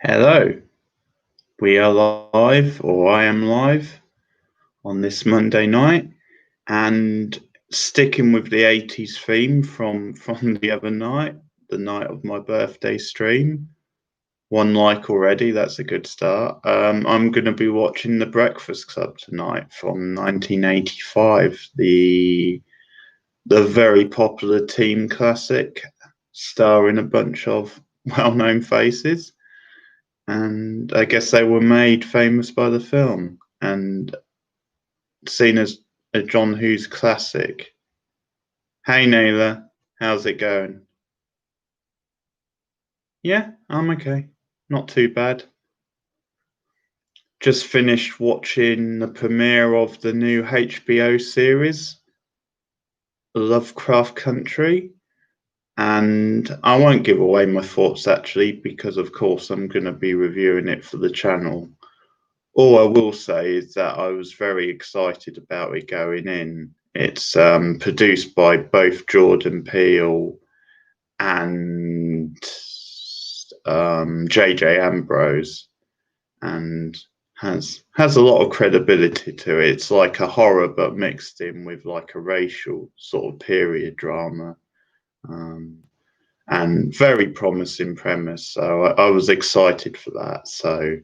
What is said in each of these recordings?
Hello, we are live, or I am live on this Monday night, and sticking with the 80s theme from the other night, the night of my birthday stream. One like already, that's a good start. I'm going to be watching The Breakfast Club tonight from 1985, the very popular teen classic, starring a bunch of well-known faces. And I guess they were made famous by the film and seen as a John Hughes classic. Hey Naylor, how's it going? Yeah, I'm okay. Not too bad. Just finished watching the premiere of the new HBO series, Lovecraft Country. And I won't give away my thoughts actually, because of course I'm going to be reviewing it for the channel. All I will say is that I was very excited about it going in. It's produced by both Jordan Peele and J.J. Ambrose, and has a lot of credibility to it. It's like a horror, but mixed in with like a racial sort of period drama, and very promising premise. So I was excited for that. So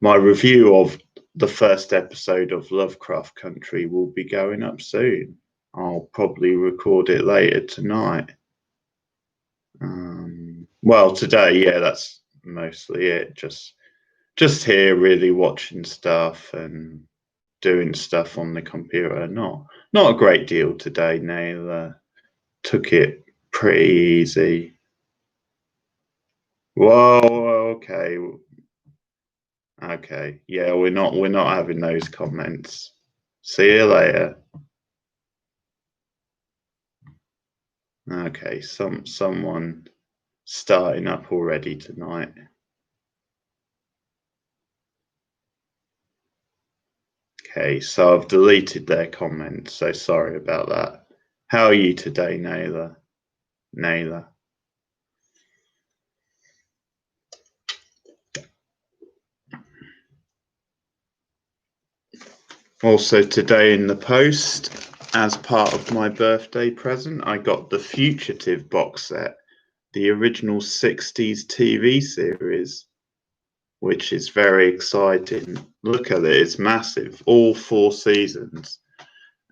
my review of the first episode of Lovecraft Country will be going up soon. I'll probably record it later tonight. Well, today, yeah, that's mostly it. Just here, really watching stuff and doing stuff on the computer. Not a great deal today. Neil took it pretty easy. Whoa, okay, okay, yeah, we're not having those comments. See you later. Okay, someone starting up already tonight. Okay, so I've deleted their comments, so sorry about that. How are you today, Naylor? Naylor. Also today in the post, as part of my birthday present, I got the Fugitive box set, the original 60s TV series, which is very exciting. Look at it, it's massive, all 4 seasons.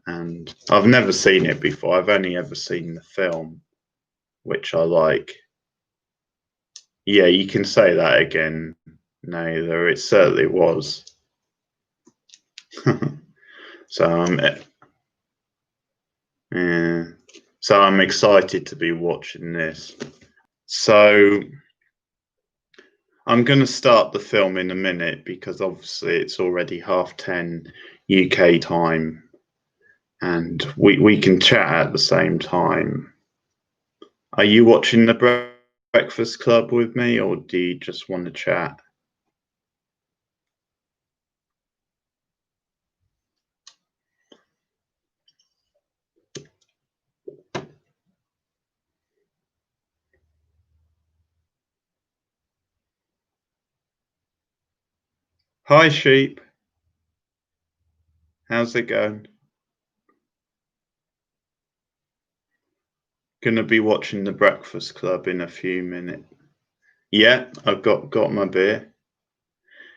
And I've never seen it before. I've only ever seen the film, which I like. Yeah, you can say that again, Naylor. It certainly was. So yeah. So I'm excited to be watching this. So I'm going to start the film in a minute because obviously it's already 10:30 UK time, and we can chat at the same time. Are you watching the Breakfast Club with me, or do you just want to chat? Hi, sheep. How's it going? Gonna be watching the Breakfast Club in a few minutes. Yeah, I've got my beer.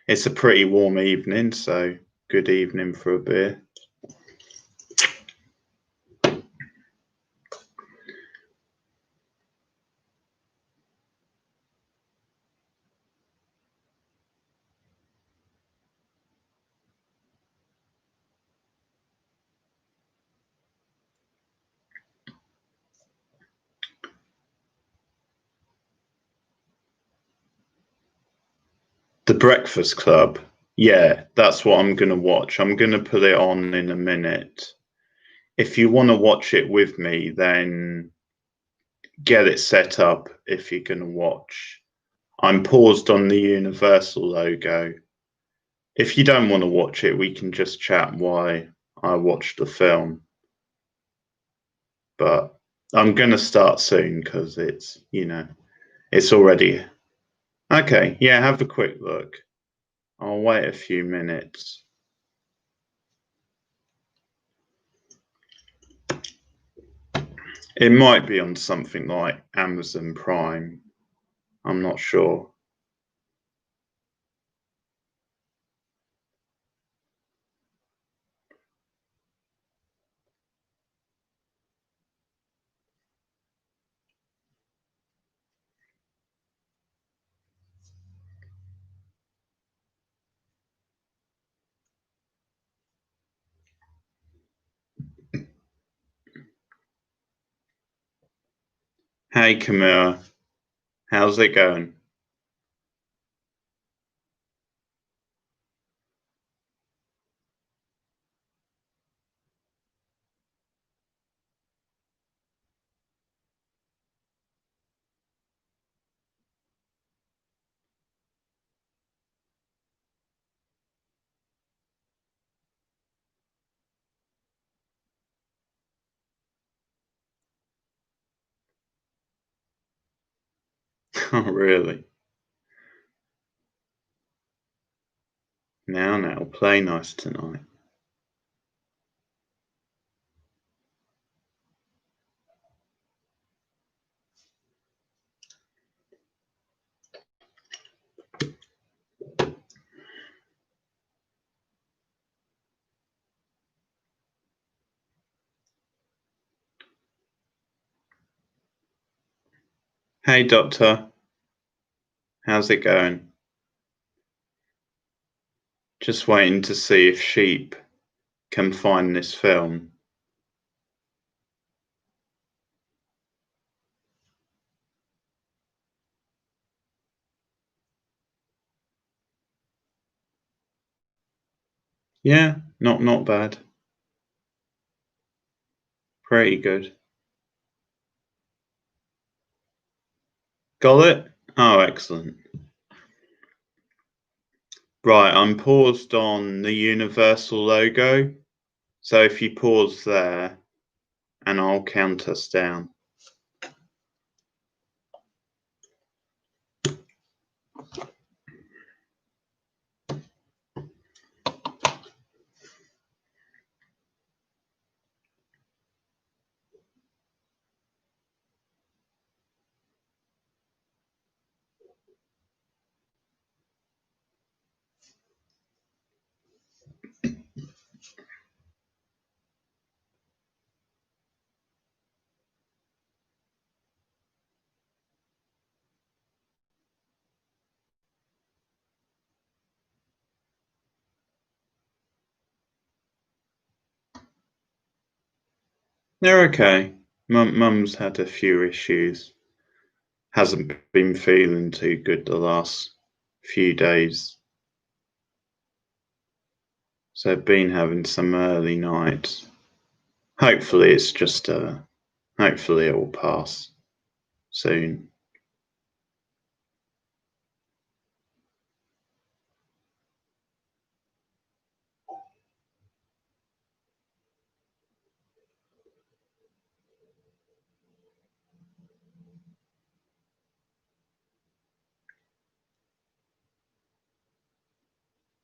It's a pretty warm evening, so good evening for a beer. The Breakfast Club. Yeah, that's what I'm gonna watch. I'm gonna put it on in a minute. If you want to watch it with me, then get it set up if you're gonna watch. I'm paused on the Universal logo. If you don't want to watch it, we can just chat while I watch the film. But I'm gonna start soon because it's already Okay, yeah, have a quick look. I'll wait a few minutes. It might be on something like Amazon Prime. I'm not sure. Hey, Camilla, how's it going? Oh, really? Now, play nice tonight. Hey, Doctor, how's it going? Just waiting to see if Sheep can find this film. Yeah, not bad. Pretty good. Got it? Oh, excellent. Right, I'm paused on the Universal logo. So if you pause there, and I'll count us down. They're okay. Mum's had a few issues. Hasn't been feeling too good the last few days. So been having some early nights. Hopefully it's just hopefully it will pass soon.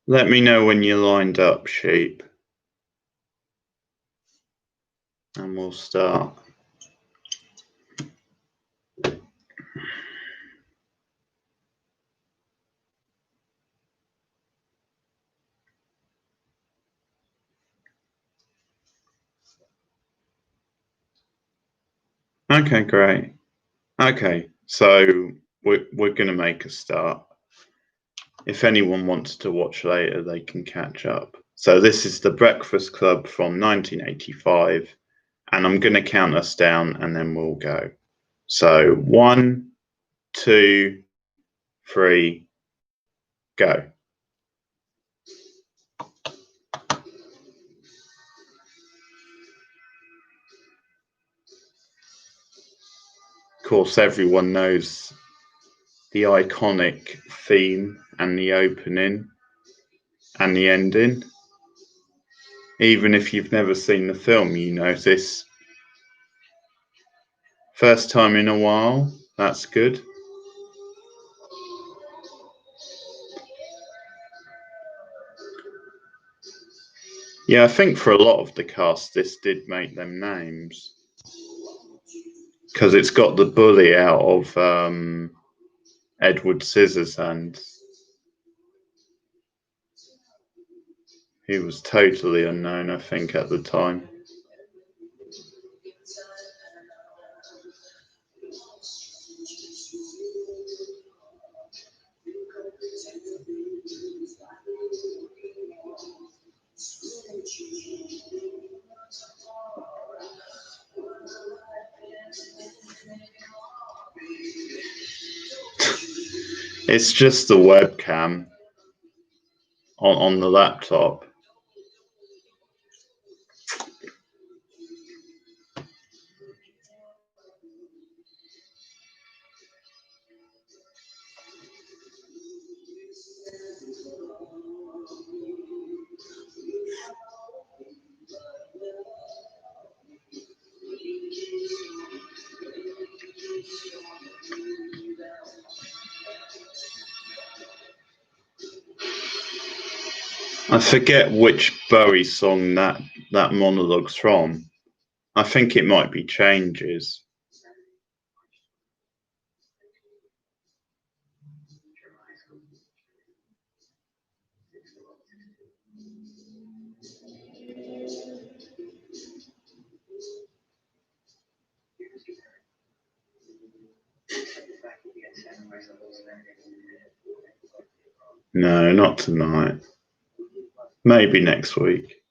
Let me know when you're lined up, Sheep, and we'll start. Okay, great. Okay, so we're gonna make a start. If anyone wants to watch later, they can catch up. So this is The Breakfast Club from 1985, and I'm gonna count us down, and then we'll go. So 1, 2, 3, go. Of course, everyone knows the iconic theme and the opening and the ending. Even if you've never seen the film, you know this. First time in a while, that's good. Yeah, I think for a lot of the cast, this did make them names. Because it's got the bully out of Edward Scissorhands. He was totally unknown, I think, at the time. It's just the webcam on the laptop. I forget which Bowie song that monologue's from. I think it might be Changes. No, not tonight. Maybe next week.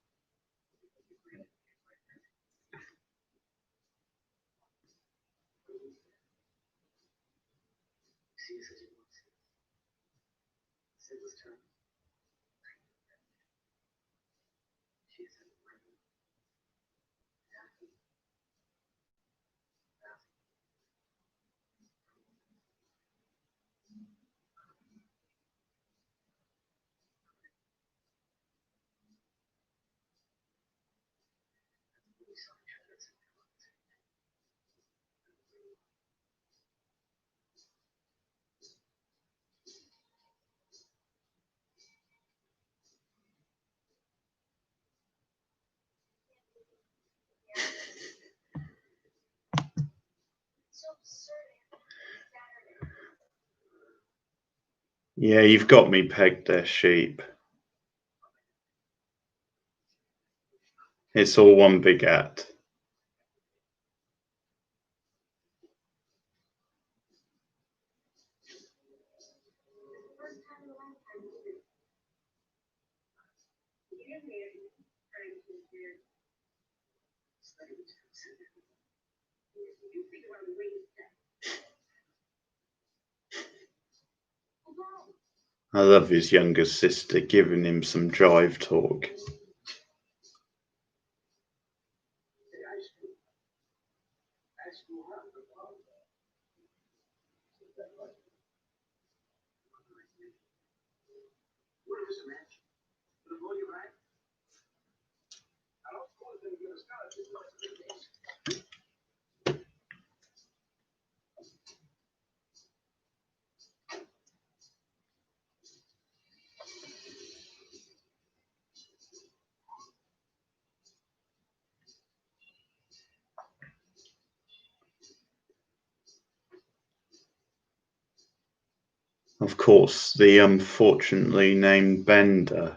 Yeah, you've got me pegged there, sheep. It's all one big at. I love his younger sister giving him some drive talk. Of course, the unfortunately named Bender,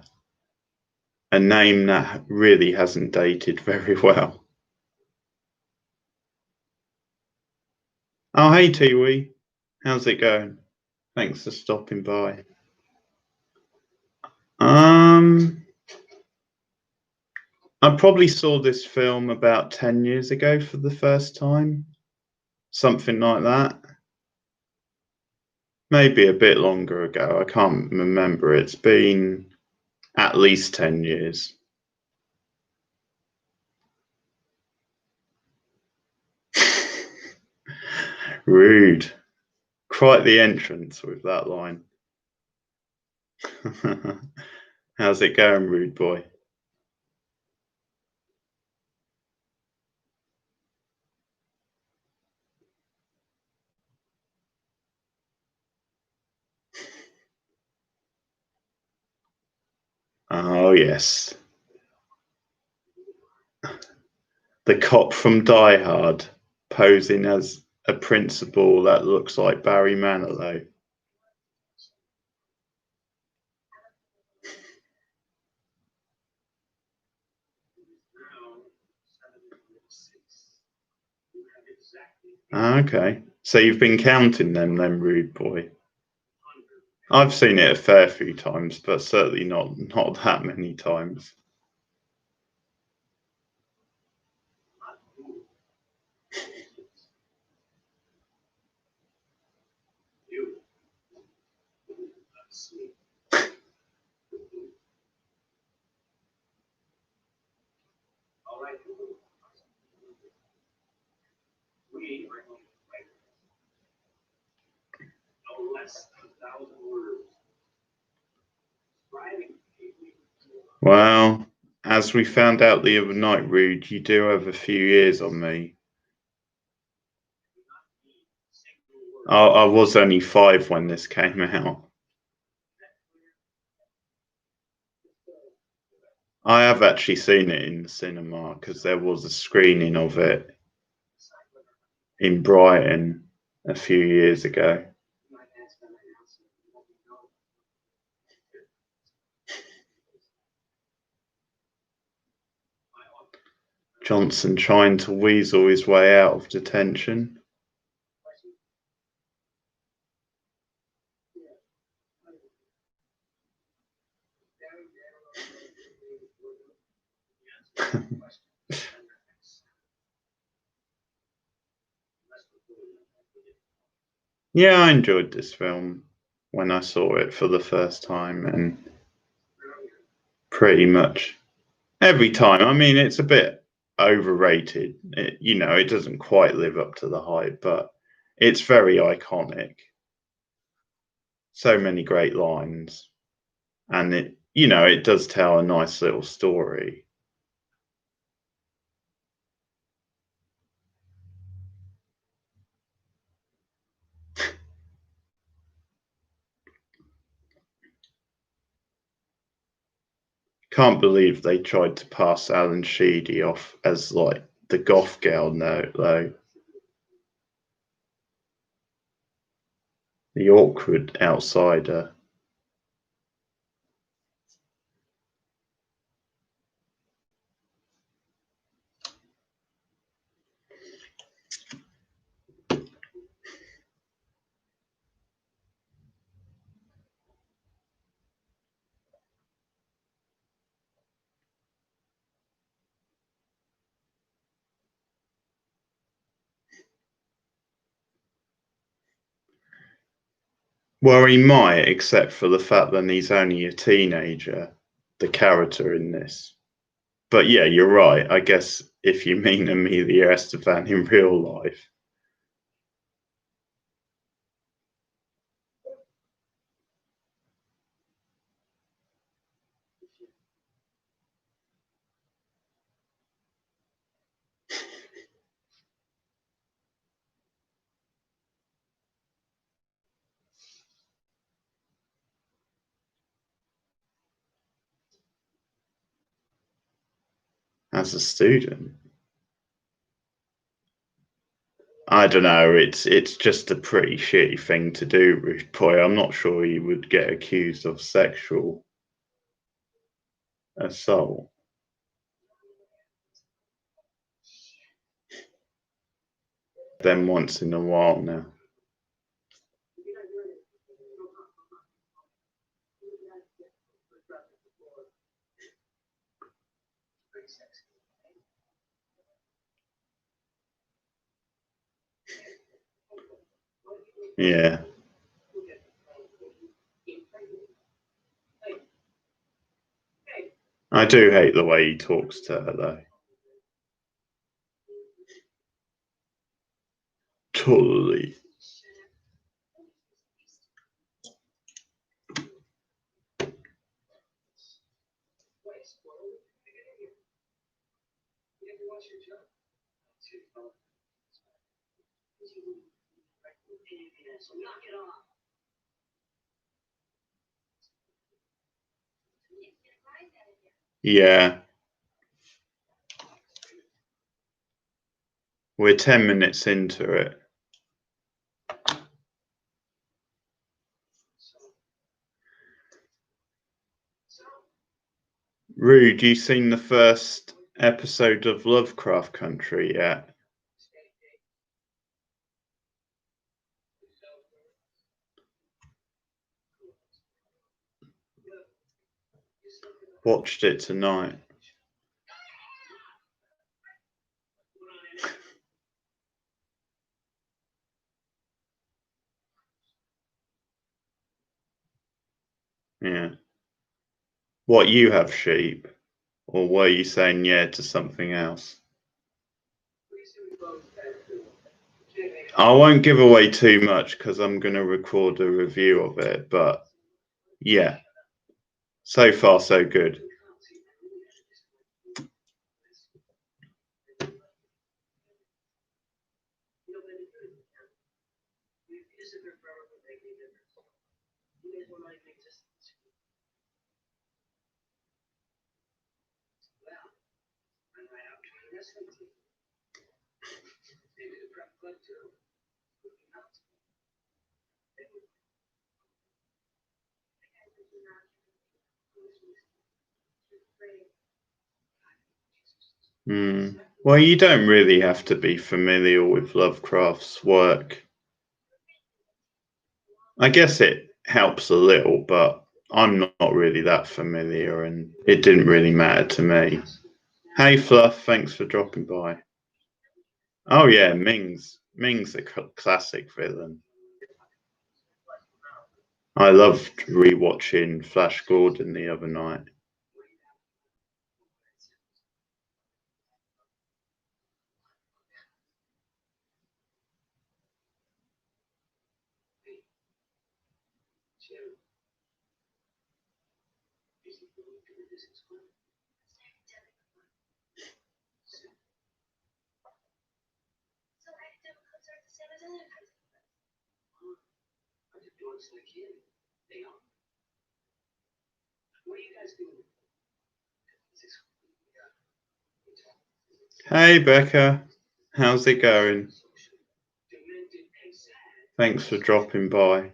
a name that really hasn't dated very well. Oh, hey, Tiwi. How's it going? Thanks for stopping by. I probably saw this film about 10 years ago for the first time. Something like that. Maybe a bit longer ago. I can't remember. It's been at least 10 years. Rude. Quite the entrance with that line. How's it going, rude boy? Oh, yes. The cop from Die Hard posing as a principal that looks like Barry Manilow. Okay. So you've been counting them then, Rude Boy. I've seen it a fair few times, but certainly not that many times. Well, as we found out the other night, Rude, you do have a few years on me. I was only 5 when this came out. I have actually seen it in the cinema because there was a screening of it in Brighton a few years ago. Johnson trying to weasel his way out of detention. Yeah, I enjoyed this film when I saw it for the first time, and pretty much every time. I mean, it's a bit overrated. It doesn't quite live up to the hype, but it's very iconic. So many great lines, and it does tell a nice little story. Can't believe they tried to pass Alan Sheedy off as like the goth girl now, though. The awkward outsider. Well, he might, except for the fact that he's only a teenager, the character in this. But yeah, you're right. I guess if you mean Emilio Estefan in real life. As a student, I don't know. It's just a pretty shitty thing to do, Rude Boy. I'm not sure you would get accused of sexual assault. Then once in a while now. Yeah. I do hate the way he talks to her, though. Totally. Yeah. We're 10 minutes into it. Rude, you seen the first episode of Lovecraft Country yet? Watched it tonight. Yeah. What, you have sheep? Or were you saying yeah to something else? I won't give away too much because I'm going to record a review of it, but yeah, so far so good. Well, you don't really have to be familiar with Lovecraft's work. I guess it helps a little, but I'm not really that familiar and it didn't really matter to me. Hey Fluff, thanks for dropping by. Oh yeah, Ming's a classic villain. I loved rewatching Flash Gordon the other night. Hey Becca, how's it going? Thanks for dropping by.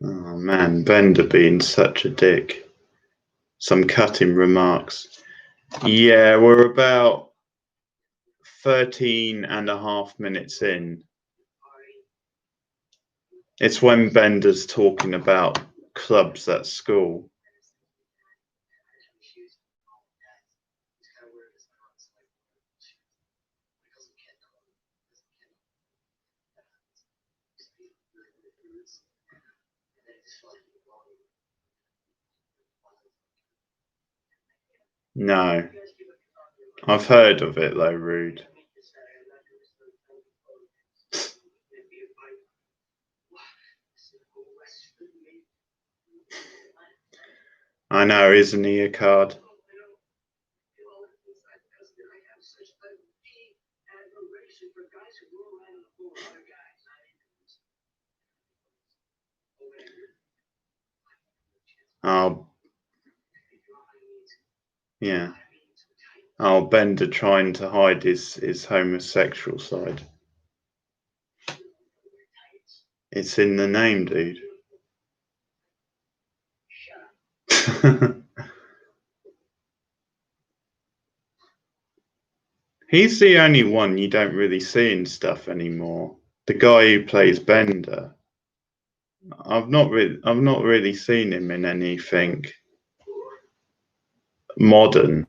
Oh man, Bender being such a dick. Some cutting remarks. Yeah, we're about 13.5 minutes in. It's when Bender's talking about clubs at school. No. I've heard of it though, Rude. I know, isn't he a card? Oh, yeah. Oh, Bender trying to hide his homosexual side. It's in the name, dude. He's the only one you don't really see in stuff anymore. The guy who plays Bender. I've not really seen him in anything modern.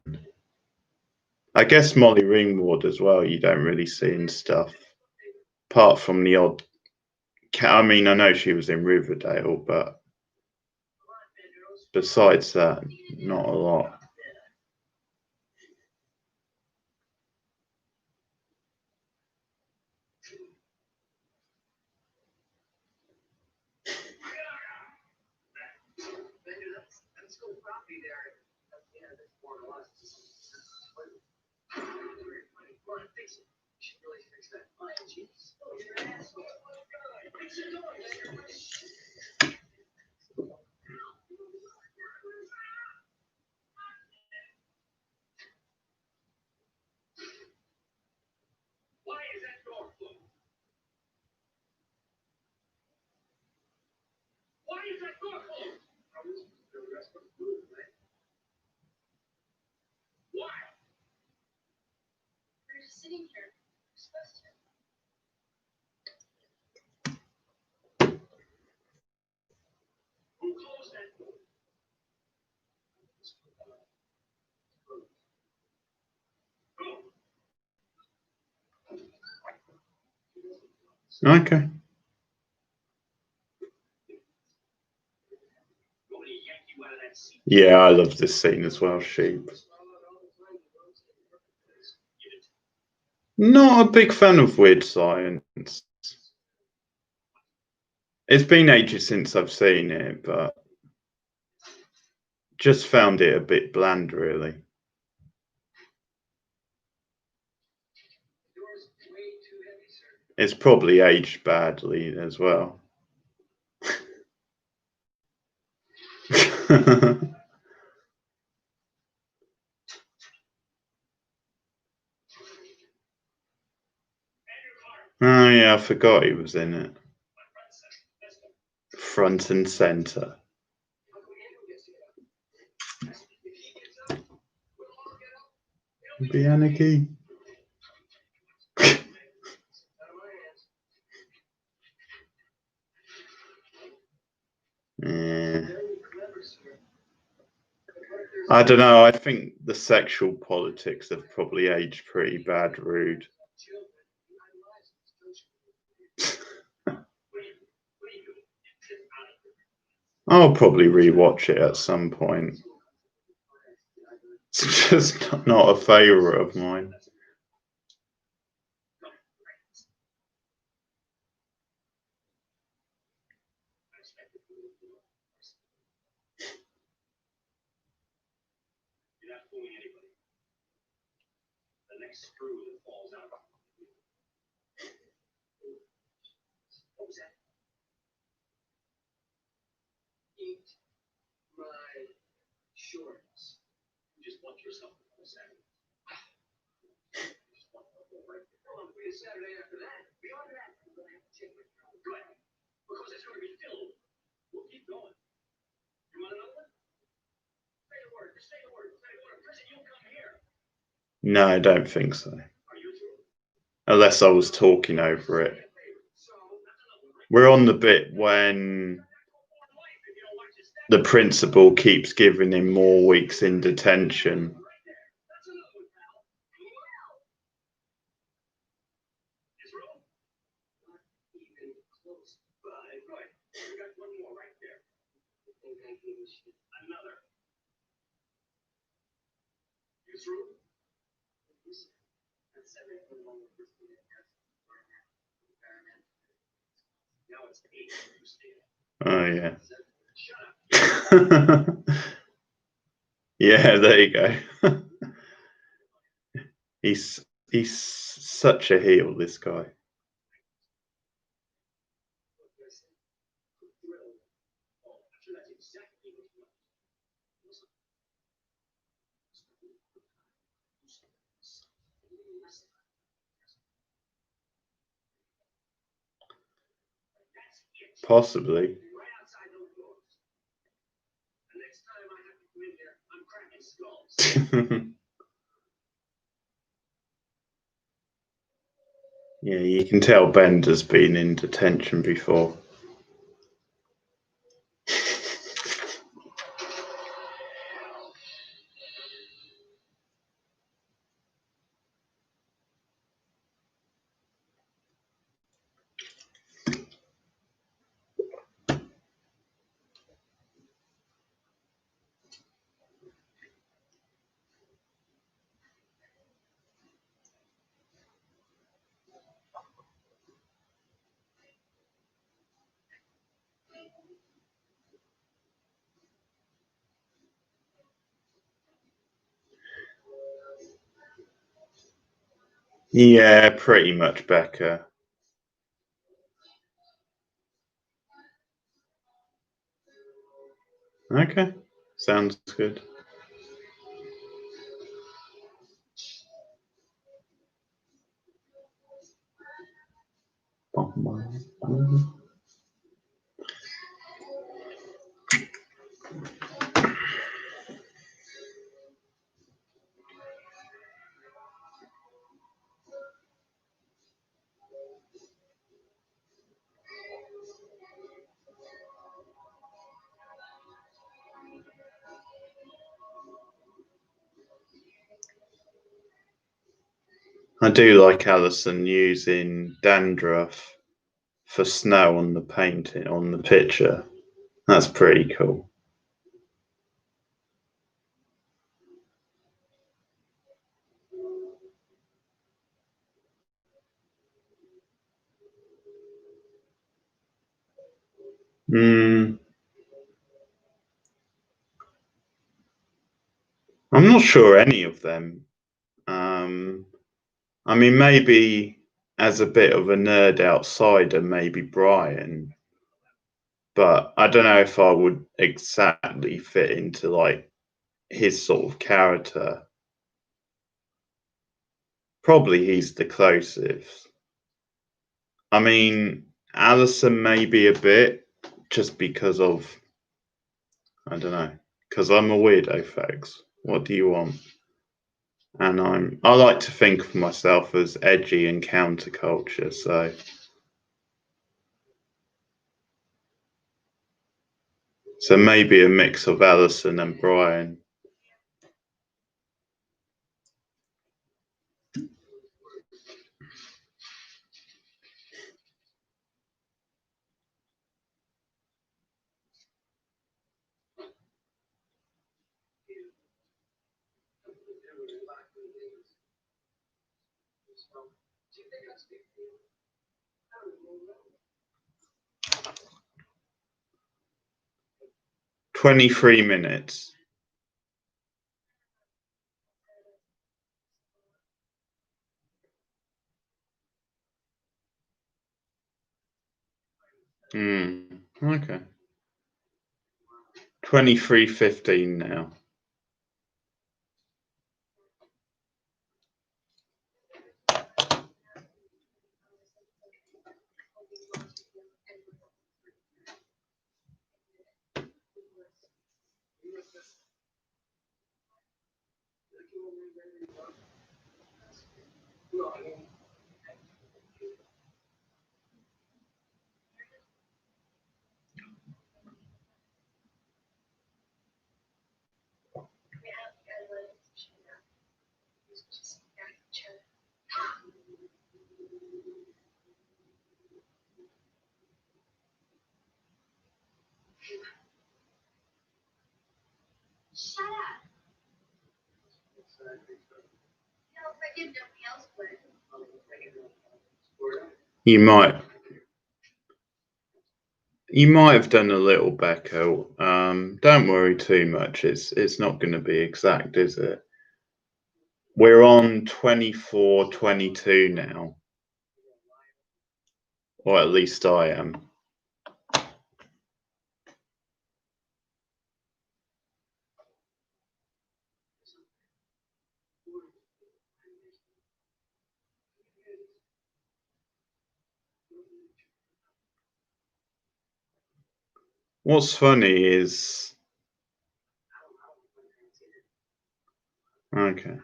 I guess Molly Ringwald as well. You don't really see in stuff, apart from the odd. I mean, I know she was in Riverdale, but besides that, not a lot. Okay. Yeah, I love this scene as well, Sheep. Not a big fan of Weird Science. It's been ages since I've seen it, but just found it a bit bland, really. It's probably aged badly as well. Oh yeah, I forgot he was in it. Front and center. Bianchi. Yeah. I don't know. I think the sexual politics have probably aged pretty bad, Rude. I'll probably rewatch it at some point. It's just not a favourite of mine. No, I don't think so. Unless I was talking over it. We're on the bit when the principal keeps giving him more weeks in detention. Oh yeah. Yeah, there you go. he's such a heel, this guy. Possibly. Yeah, you can tell Bender's been in detention before. Yeah, pretty much Becca. Okay, sounds good. I do like Alison using dandruff for snow on the painting on the picture. That's pretty cool. I'm not sure any of them. I mean, maybe as a bit of a nerd outsider, maybe Brian, but I don't know if I would exactly fit into like his sort of character. Probably he's the closest. I mean, Alison maybe a bit, just because of, I don't know, because I'm a weirdo, folks. What do you want? And I like to think of myself as edgy and counterculture, so maybe a mix of Alison and Brian. $23. Okay. 23.15 now. Shut up. No, if I did, nobody else would. You might have done a little, Becca. Don't worry too much. It's not going to be exact, is it? We're on 24:22 now, or at least I am. What's funny is, okay.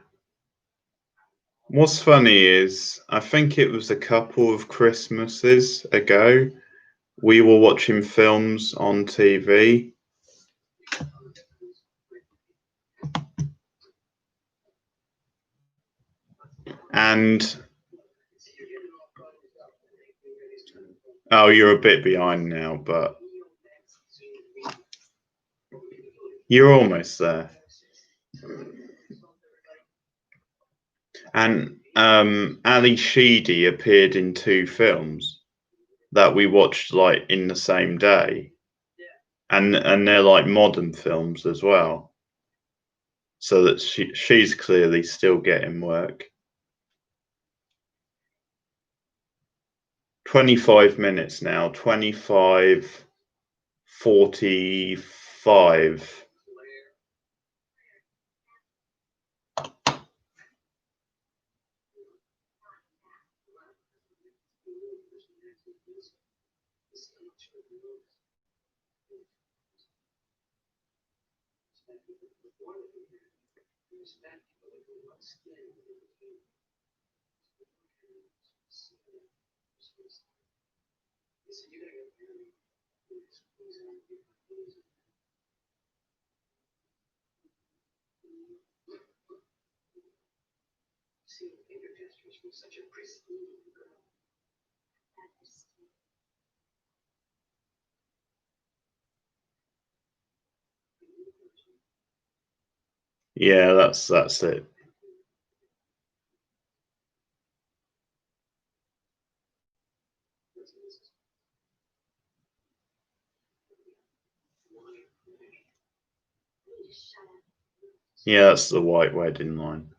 What's funny is, I think it was a couple of Christmases ago, we were watching films on TV. And oh, you're a bit behind now, but you're almost there. And Ali Sheedy appeared in 2 films that we watched like in the same day, and they're like modern films as well. So that she's clearly still getting work. 25 minutes now. 25:45. Yeah, that's it. Yeah, that's the white wedding line.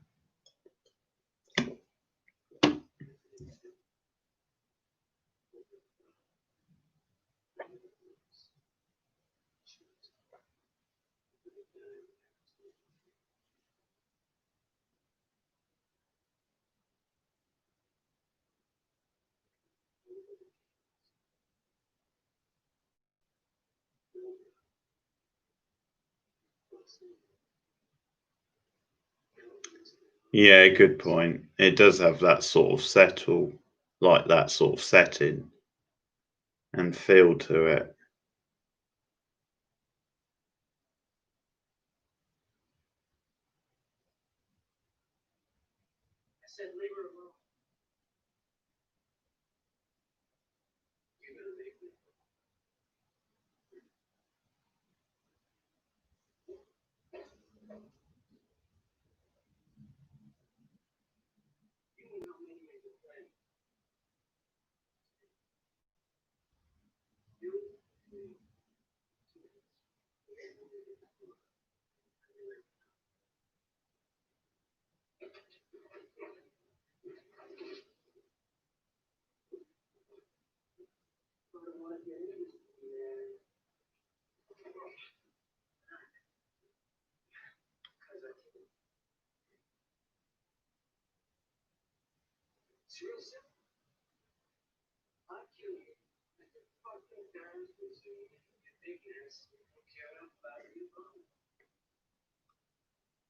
Yeah, good point. It does have that sort of settle, like that sort of setting and feel to it.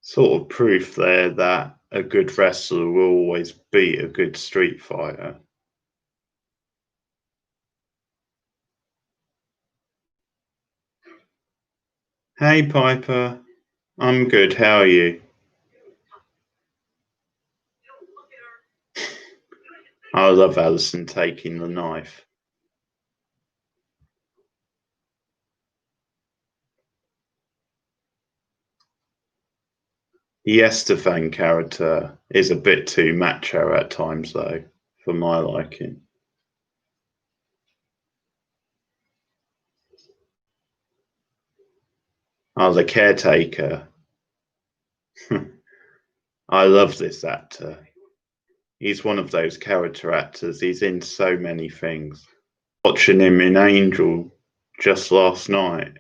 Sort of proof there that a good wrestler will always beat a good street fighter. Hey Piper, I'm good. How are you? I love Alison taking the knife. The Estefan character is a bit too macho at times, though, for my liking. Oh, the caretaker. I love this actor. He's one of those character actors. He's in so many things. Watching him in Angel just last night.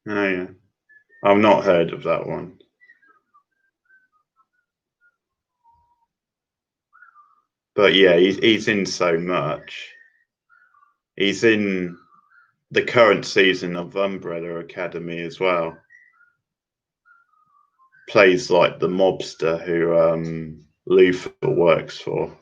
Oh yeah, I've not heard of that one. But yeah, he's in so much. He's in the current season of Umbrella Academy as well. Plays like the mobster who Luther works for.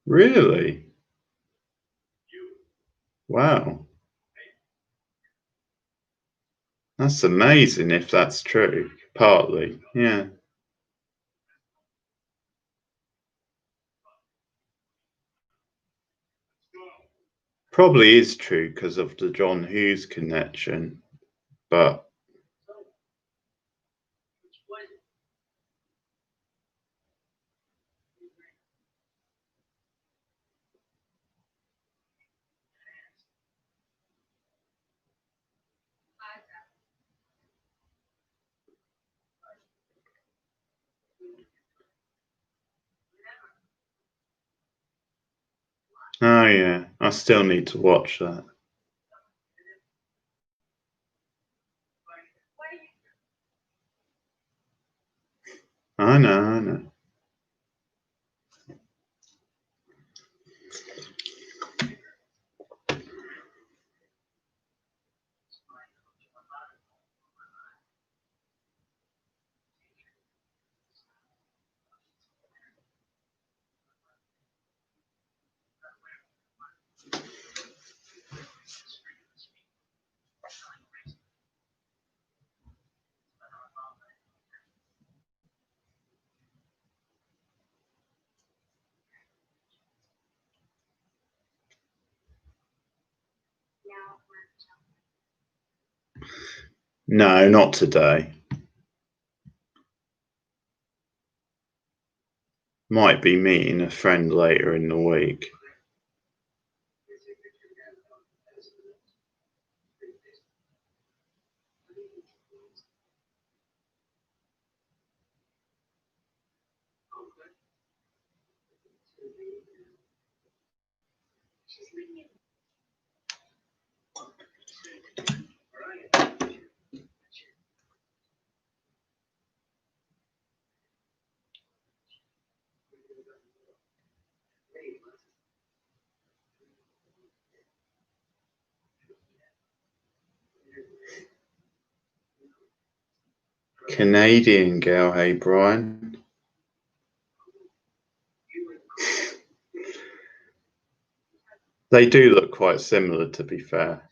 Really? Wow. That's amazing if that's true. Partly, yeah. Probably is true because of the John Hughes connection, but oh yeah, I still need to watch that. I know, I know. No, not today. Might be meeting a friend later in the week. Canadian girl, hey Brian. They do look quite similar, to be fair.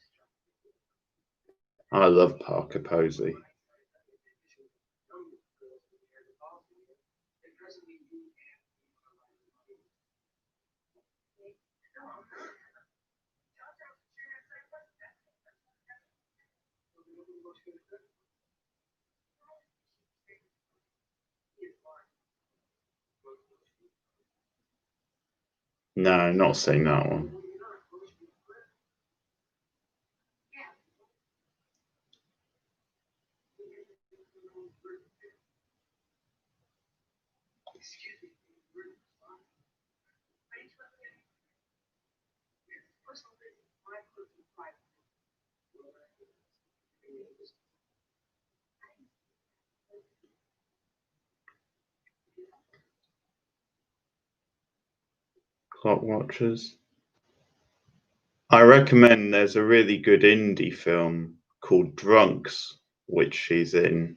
I love Parker Posey. No, not seen that one. Clock Watchers. I recommend there's a really good indie film called Drunks, which she's in.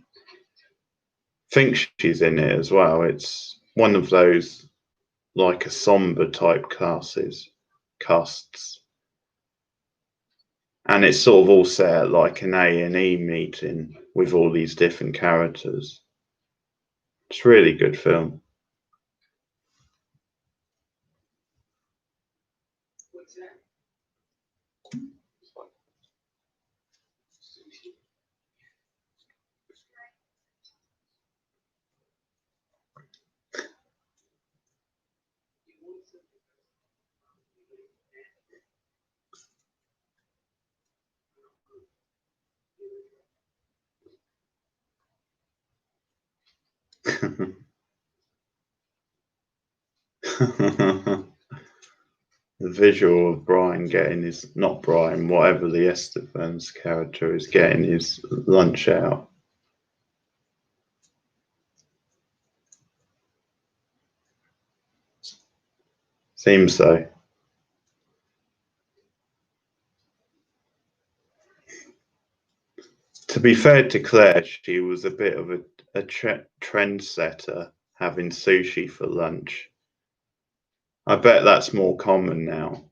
Think she's in it as well. It's one of those like a somber type casts, and it's sort of all set at like an A&E meeting with all these different characters. It's a really good film. The visual of Brian getting his, not Brian, whatever the Estevans character is, getting his lunch out. Seems so. To be fair to Claire, she was a bit of a trendsetter having sushi for lunch. I bet that's more common now.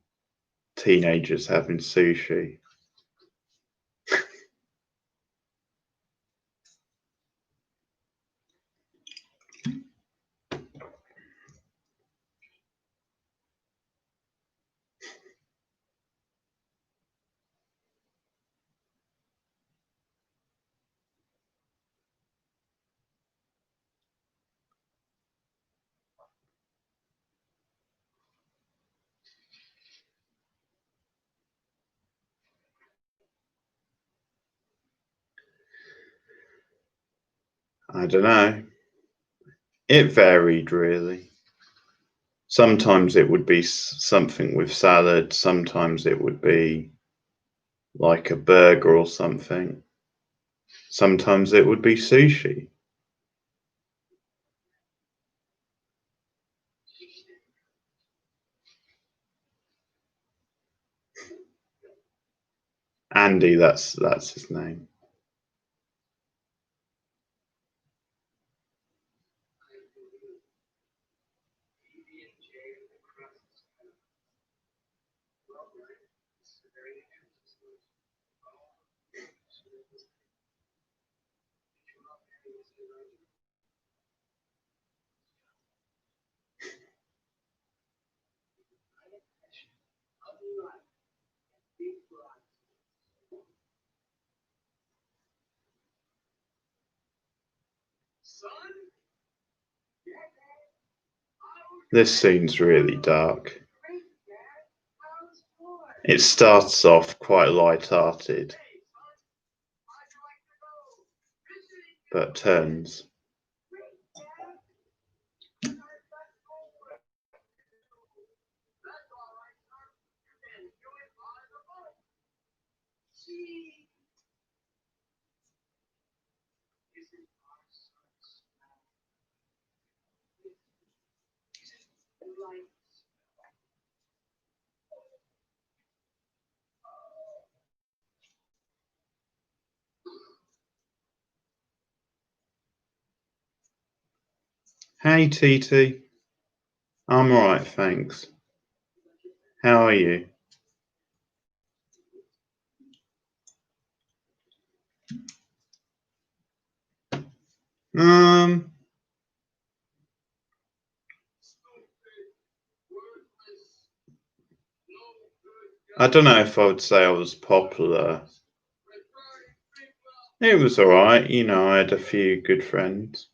Teenagers having sushi. I don't know. It varied really. Sometimes it would be something with salad. Sometimes it would be like a burger or something. Sometimes it would be sushi. Andy, that's his name. This scene's really dark. It starts off quite light-hearted, but turns. Hey, TT. I'm alright, thanks. How are you? I don't know if I would say I was popular. It was alright, you know, I had a few good friends.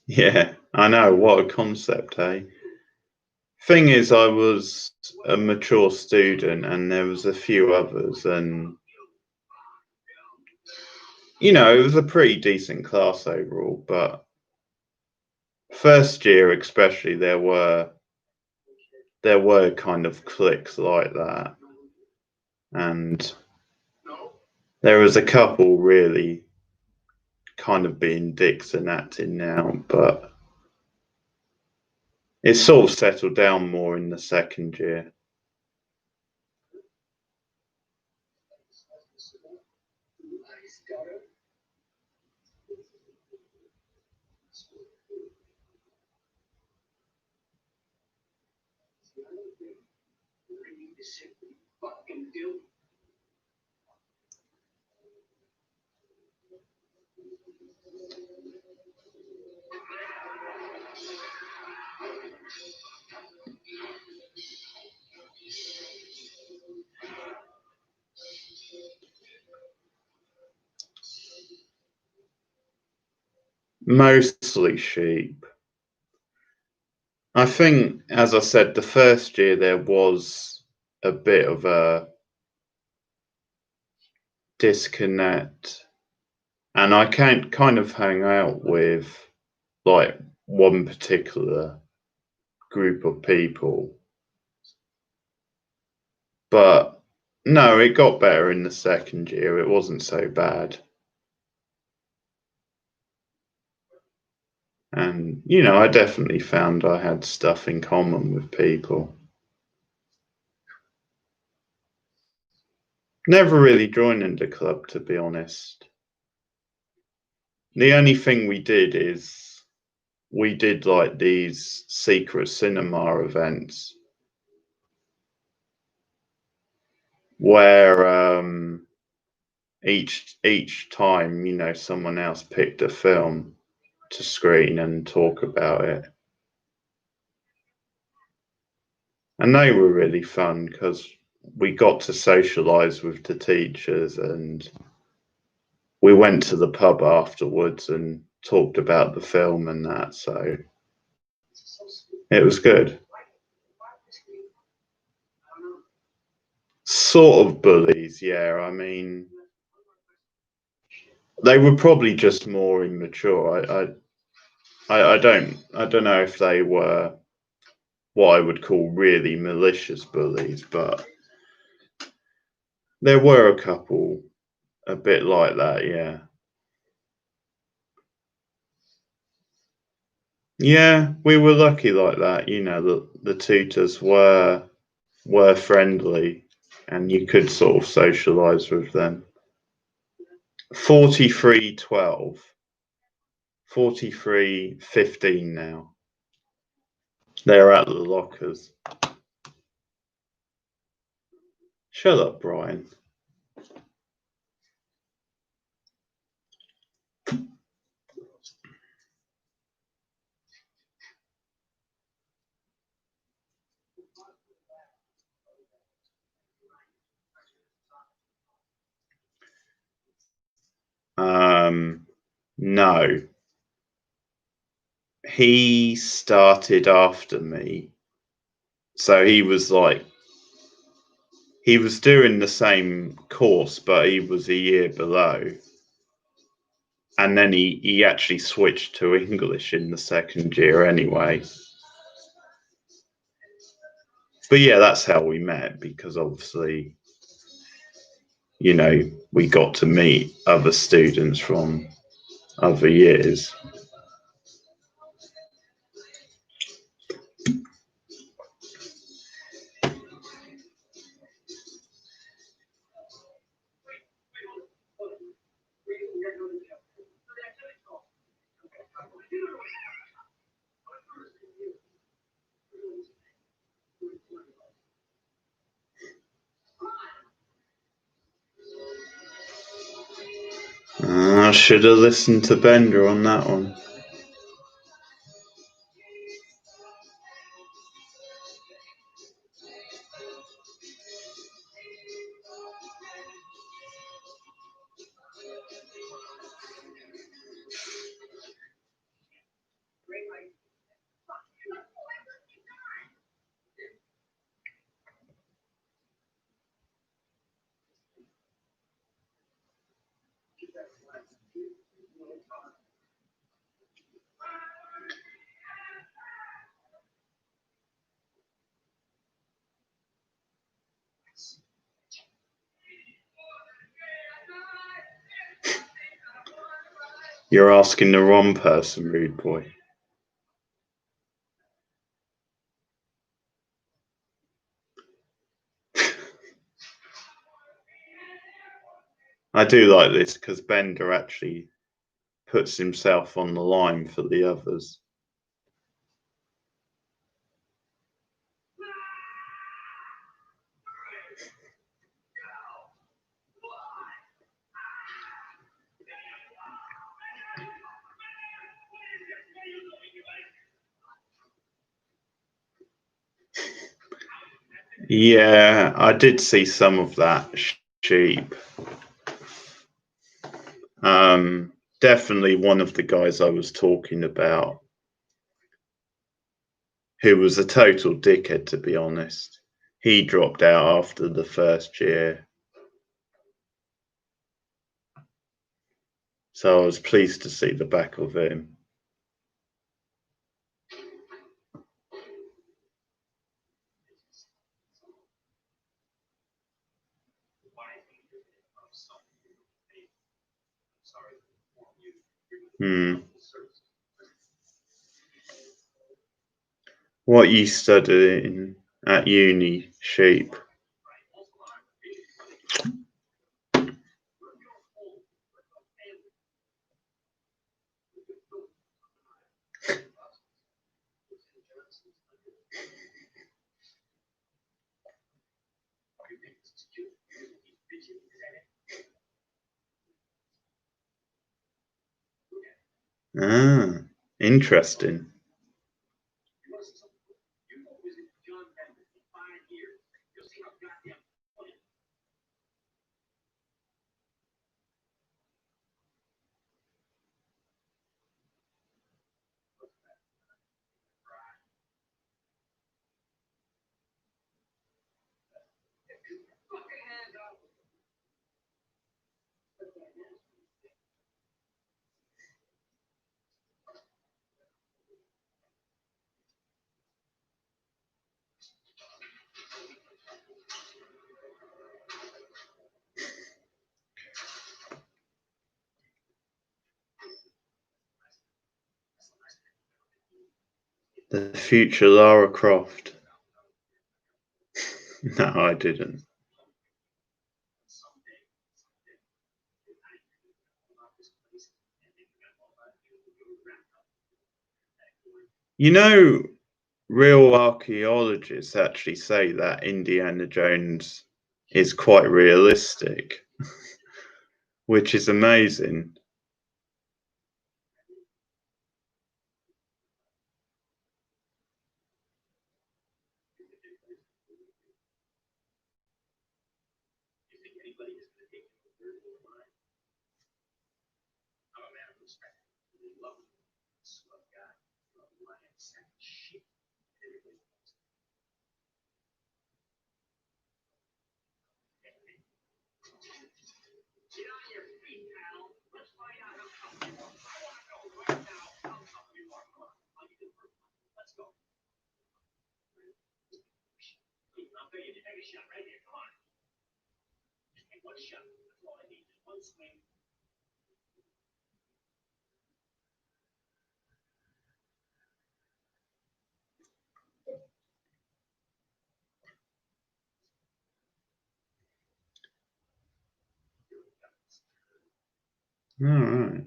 Yeah, I know, what a concept, eh? Thing is, I was a mature student and there was a few others, and you know, it was a pretty decent class overall, but first year especially there were kind of cliques like that, and there was a couple really kind of being dicks and acting now, but it sort of settled down more in the second year. Mostly sheep. I think, as I said, the first year there was a bit of a disconnect, and I can't kind of hang out with like one particular group of people. But no, it got better in the second year. It wasn't so bad. And, you know, I definitely found I had stuff in common with people. Never really joined a club, to be honest. The only thing we did is we did like these secret cinema events where each time, you know, someone else picked a film to screen and talk about it. And they were really fun because we got to socialize with the teachers, and we went to the pub afterwards and talked about the film and that, so it was good. sort of bullies, yeah. I mean, they were probably just more immature. I don't know if they were what I would call really malicious bullies, but there were a couple a bit like that, yeah. Yeah, we were lucky like that, you know, the tutors were friendly and you could sort of socialize with them. 43-12. 43-15 now. They're at the lockers. Shut up, Brian. No. He started after me. So he was doing the same course, but he was a year below. And then he actually switched to English in the second year anyway. But yeah, that's how we met, because obviously, you know, we got to meet other students from other years. I should have listened to Bender on that one. You're asking the wrong person, rude boy. I do like this because Bender actually puts himself on the line for the others. Yeah, I did see some of that sheep. Definitely one of the guys I was talking about, who was a total dickhead, to be honest. He dropped out after the first year. So I was pleased to see the back of him. What you studying at uni, sheep? Ah, interesting. The future Lara Croft. No, I didn't. You know, real archaeologists actually say that Indiana Jones is quite realistic, which is amazing. All right.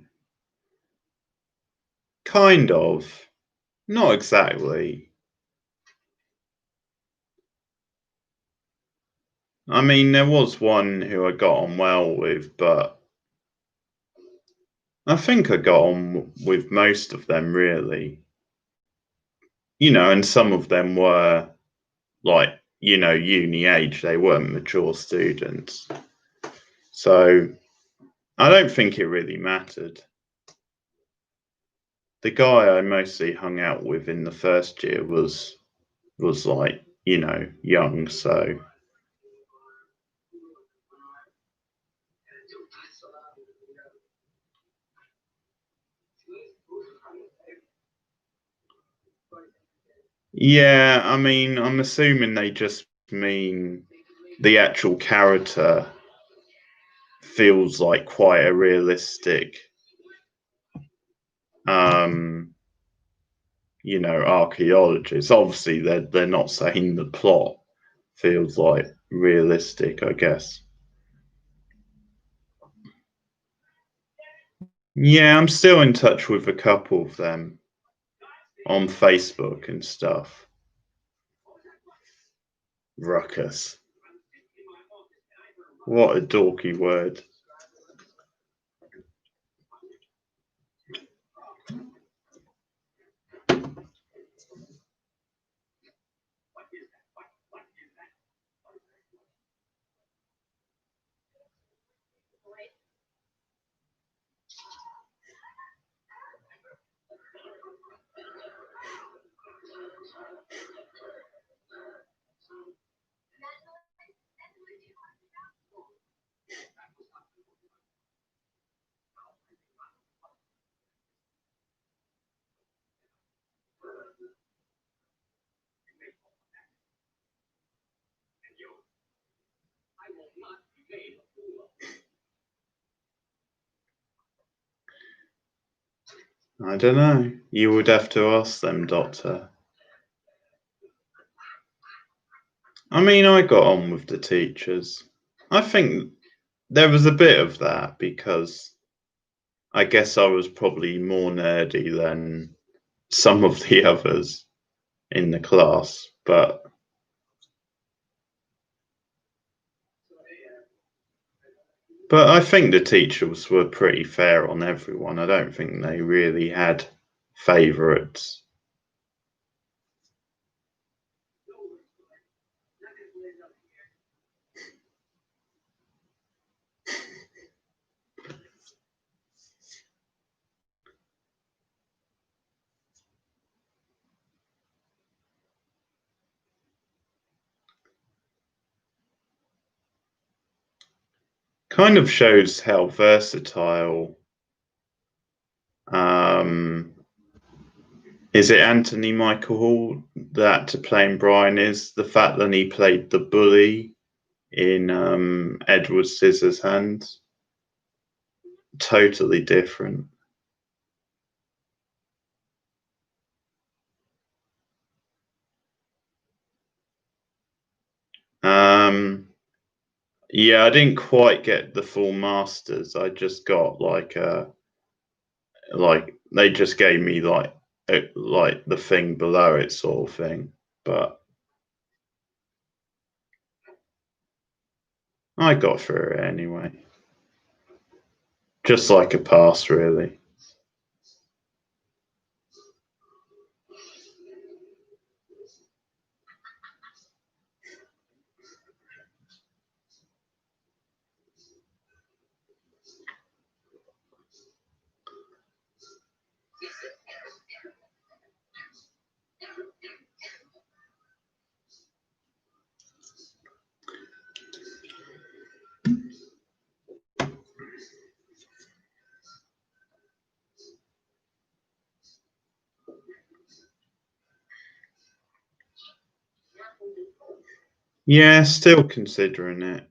Kind of. Not exactly. I mean, there was one who I got on well with, but I think I got on with most of them, really. You know, and some of them were like, you know, uni age, they weren't mature students. So I don't think it really mattered. The guy I mostly hung out with in the first year was like, you know, young, so yeah, I mean, I'm assuming they just mean the actual character feels like quite a realistic um you know, archaeologist. Obviously they're not saying the plot feels like realistic, I guess. Yeah, I'm still in touch with a couple of them on Facebook and stuff. Ruckus. What a dorky word. I don't know. You would have to ask them, Doctor. I mean, I got on with the teachers. I think there was a bit of that because I guess I was probably more nerdy than some of the others in the class, but I think the teachers were pretty fair on everyone. I don't think they really had favourites. Kind of shows how versatile. Is it Anthony Michael Hall, the actor playing Brian, is the fact that he played the bully in Edward Scissorhands? Totally different. Yeah, I didn't quite get the full masters. I just got like they just gave me like the thing below it sort of thing, but I got through it anyway. Just like a pass, really. Yeah, still considering it.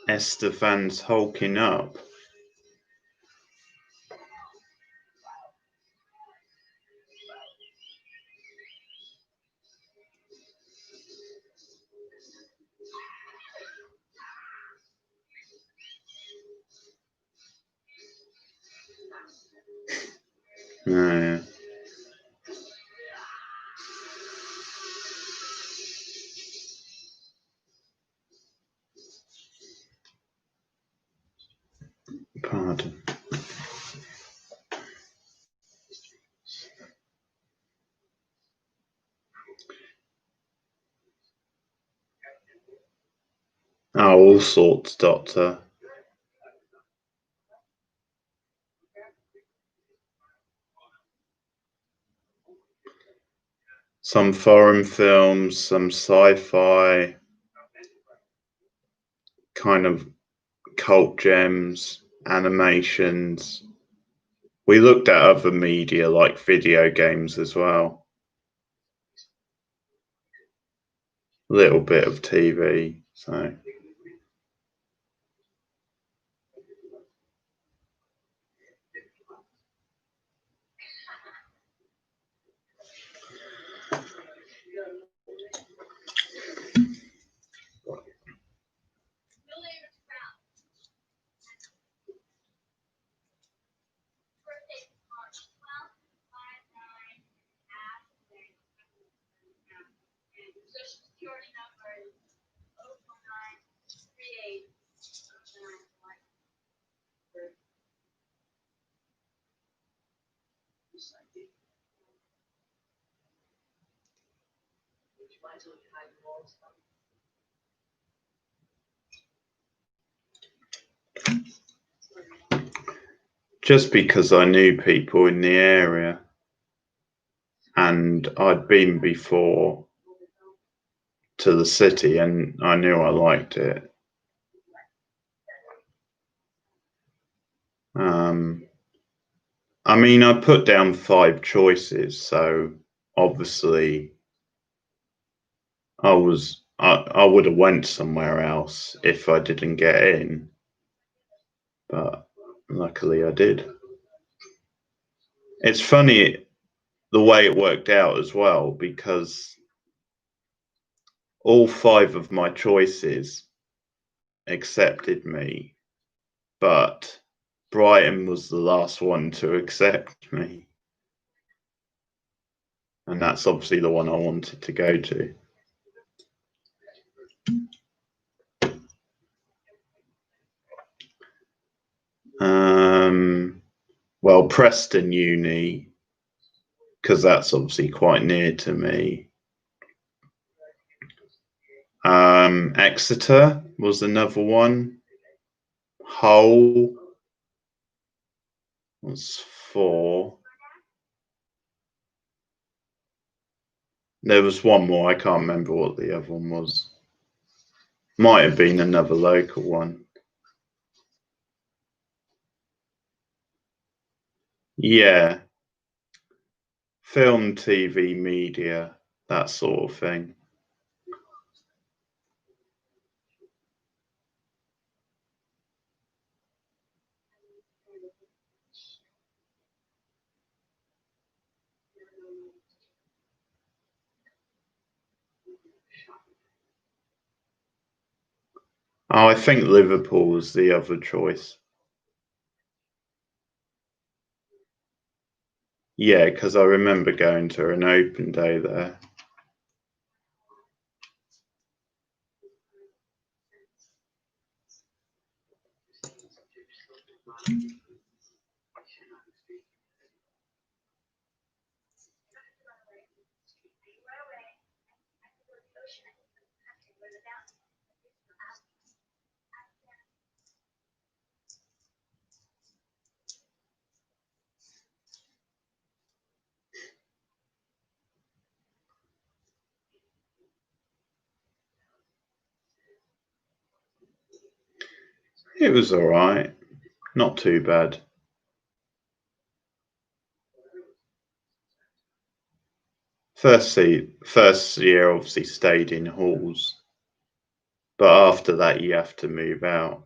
Estefan's hulking up. Oh, yeah. Pardon. Oh, all sorts, Doctor. Some foreign films, some sci-fi, kind of cult gems, animations. We looked at other media like video games as well. A little bit of TV, so. Just because I knew people in the area and I'd been before to the city and I knew I liked it. I mean, I put down 5 choices, so obviously I would have went somewhere else if I didn't get in, but luckily I did. It's funny the way it worked out as well, because all 5 of my choices accepted me, but Brighton was the last one to accept me. And that's obviously the one I wanted to go to. Well, Preston Uni, because that's obviously quite near to me. Exeter was another one. Hull was 4. There was one more. I can't remember what the other one was. Might have been another local one. Yeah. Film, TV, media, that sort of thing. Oh, I think Liverpool was the other choice. Yeah, because I remember going to an open day there. It was all right. Not too bad. First year obviously stayed in halls, but after that you have to move out.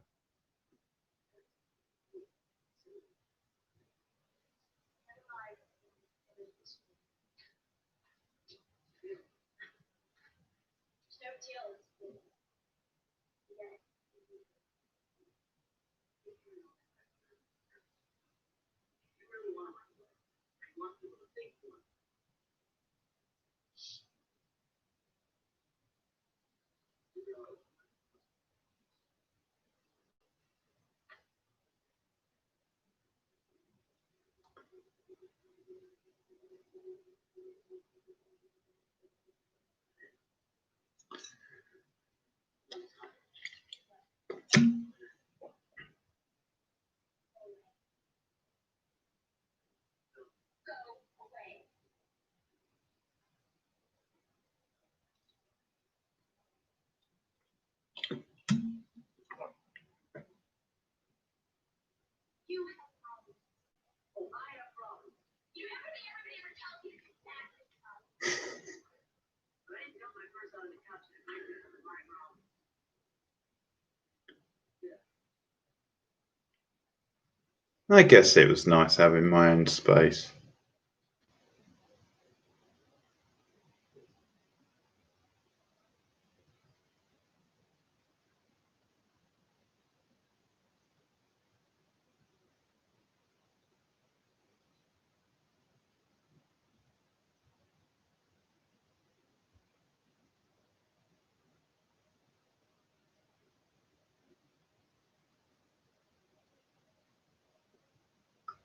I guess it was nice having my own space.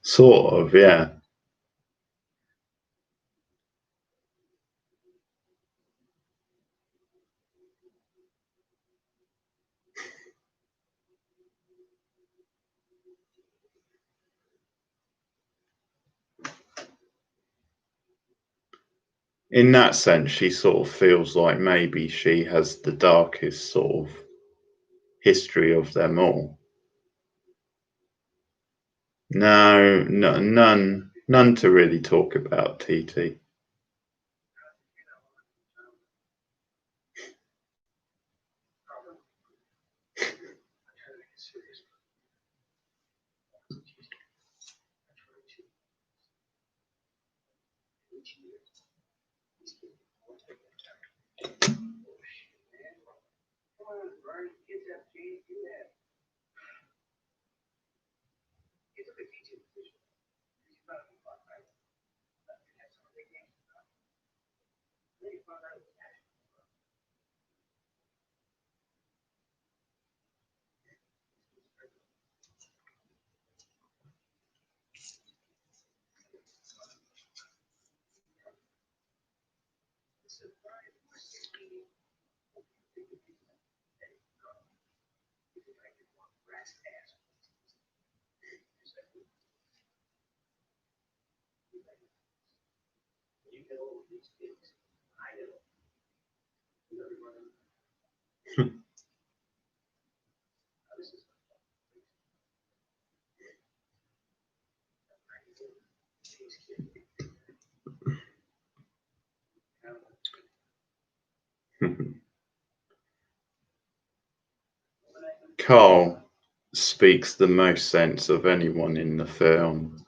Sort of, yeah. In that sense, she sort of feels like maybe she has the darkest sort of history of them all. No, none to really talk about, TT. Carl speaks the most sense of anyone in the film.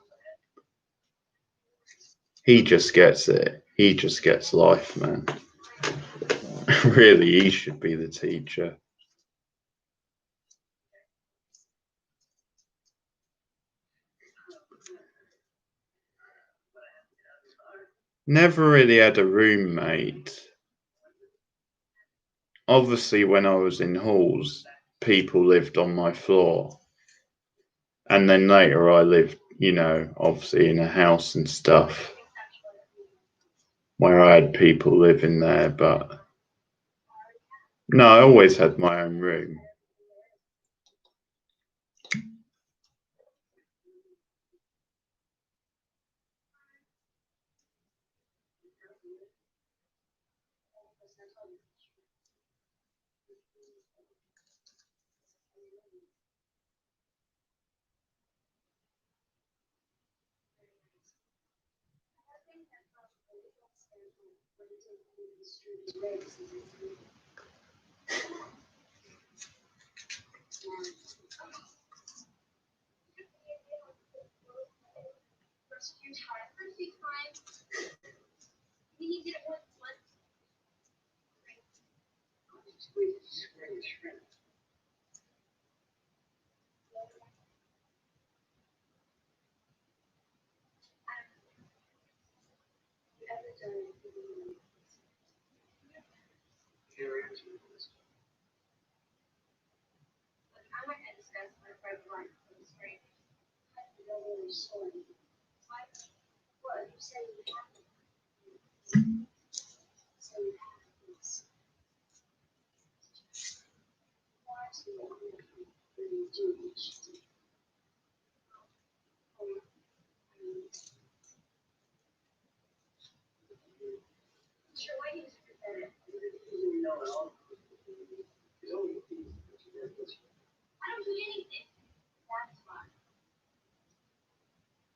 He just gets it. He just gets life, man. Really, he should be the teacher. Never really had a roommate. Obviously, when I was in halls, people lived on my floor. And then later I lived, obviously in a house and stuff where I had people living there. But no, I always had my own room.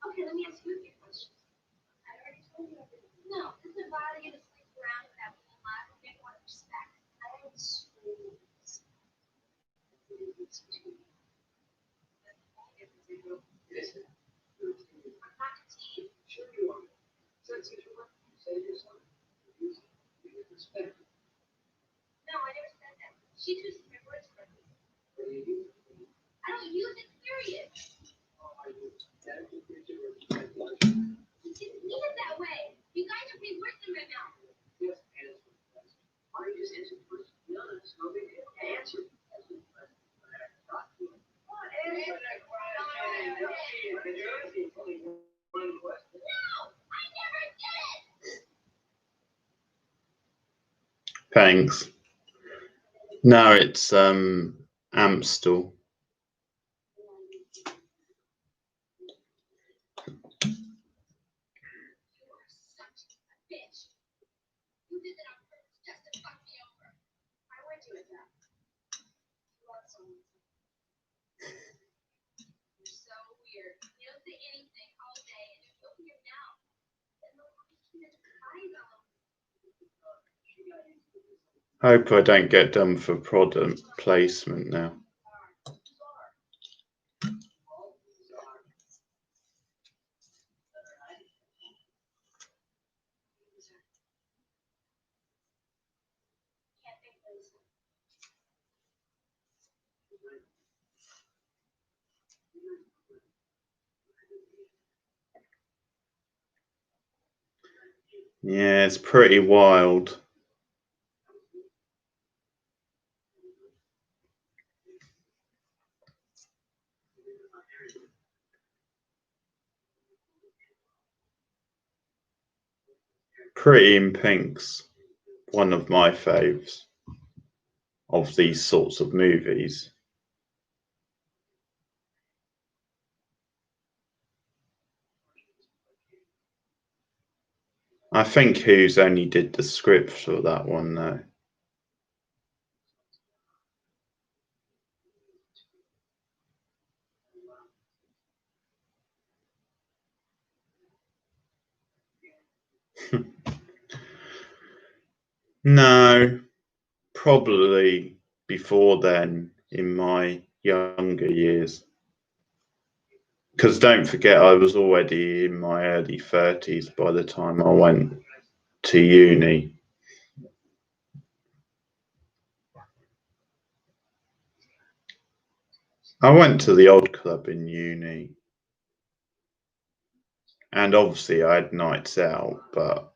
Okay, let me ask you a few questions. I already told you everything. No, it doesn't bother you to sleep around without being allowed to make one respect. I don't scream. I'm not a teen. Sure you are. Since you want to say yourself, you respect. No, I never said that. She chooses my words for me. I don't use it, period. You didn't mean it that way. You guys are putting words in my mouth. Yes, answer the question. Why don't you just answer the question? No, it's no big deal. Answer the question. Answer that question. No, I never did it. Thanks. No, it's Amstel. Hope I don't get done for product placement now. Yeah, it's pretty wild. Pretty in Pinks. one of my faves of these sorts of movies. I think Who's only did the script for that one though. No, probably before then, in my younger years. Because don't forget, I was already in my early 30s by the time I went to uni. I went to the odd club in uni. And obviously I had nights out, but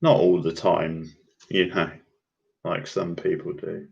not all the time, you know, like some people do.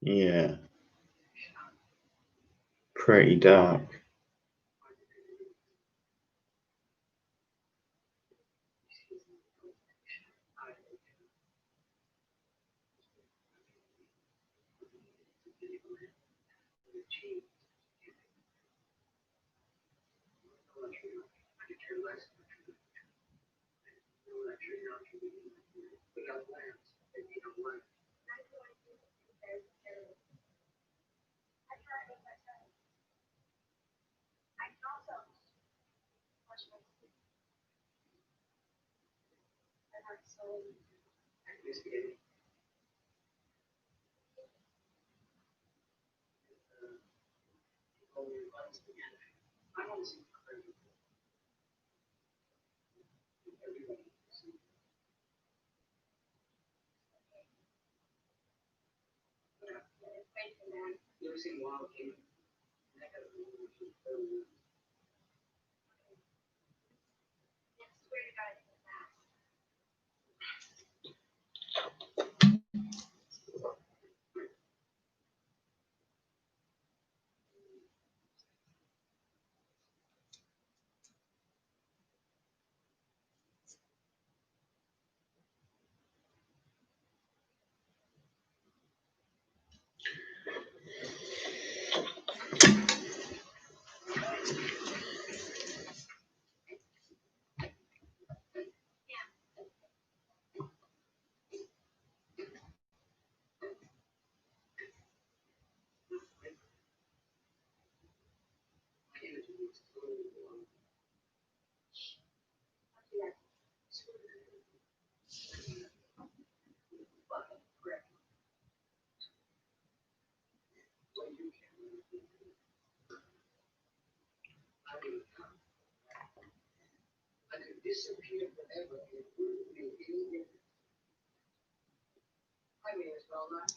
Yeah, pretty dark.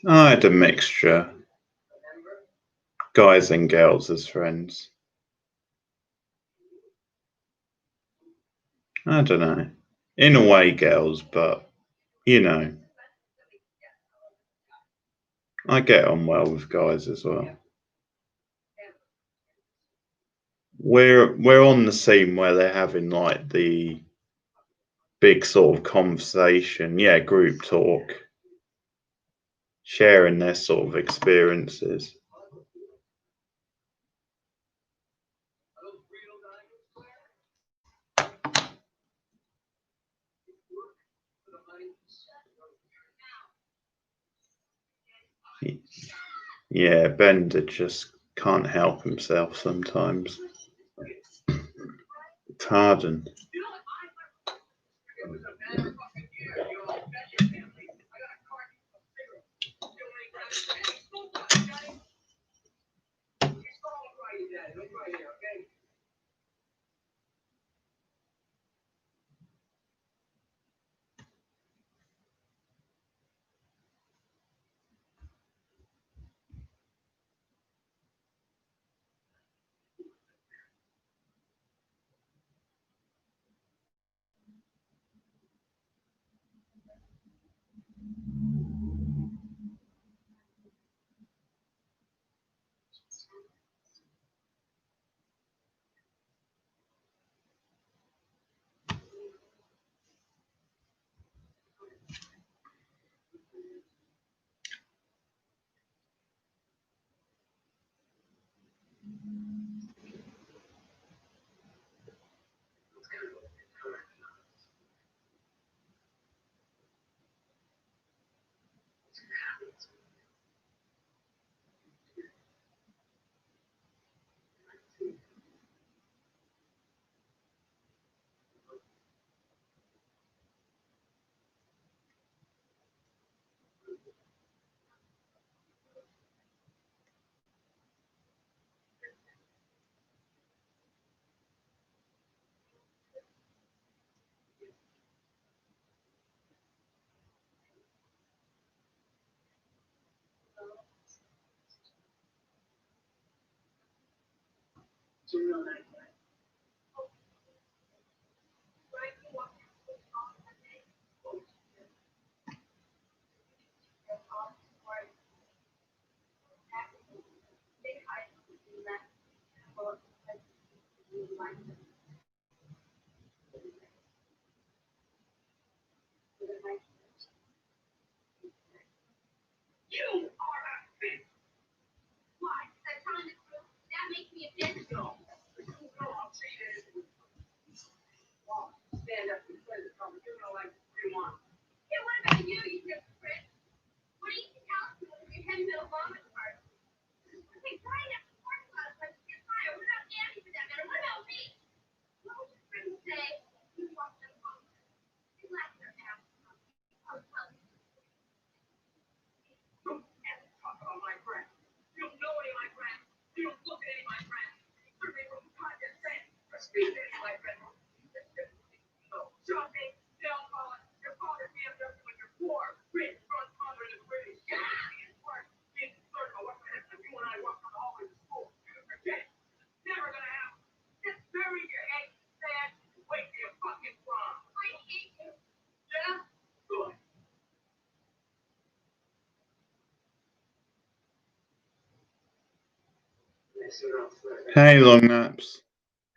I had a mixture, guys and girls as friends. I don't know. In a way, girls, but you know, I get on well with guys as well. We're on the scene where they're having like the big sort of conversation, yeah, group talk, sharing their sort of experiences. Yeah, Bender just can't help himself sometimes. Tardan. Hey, Long Naps.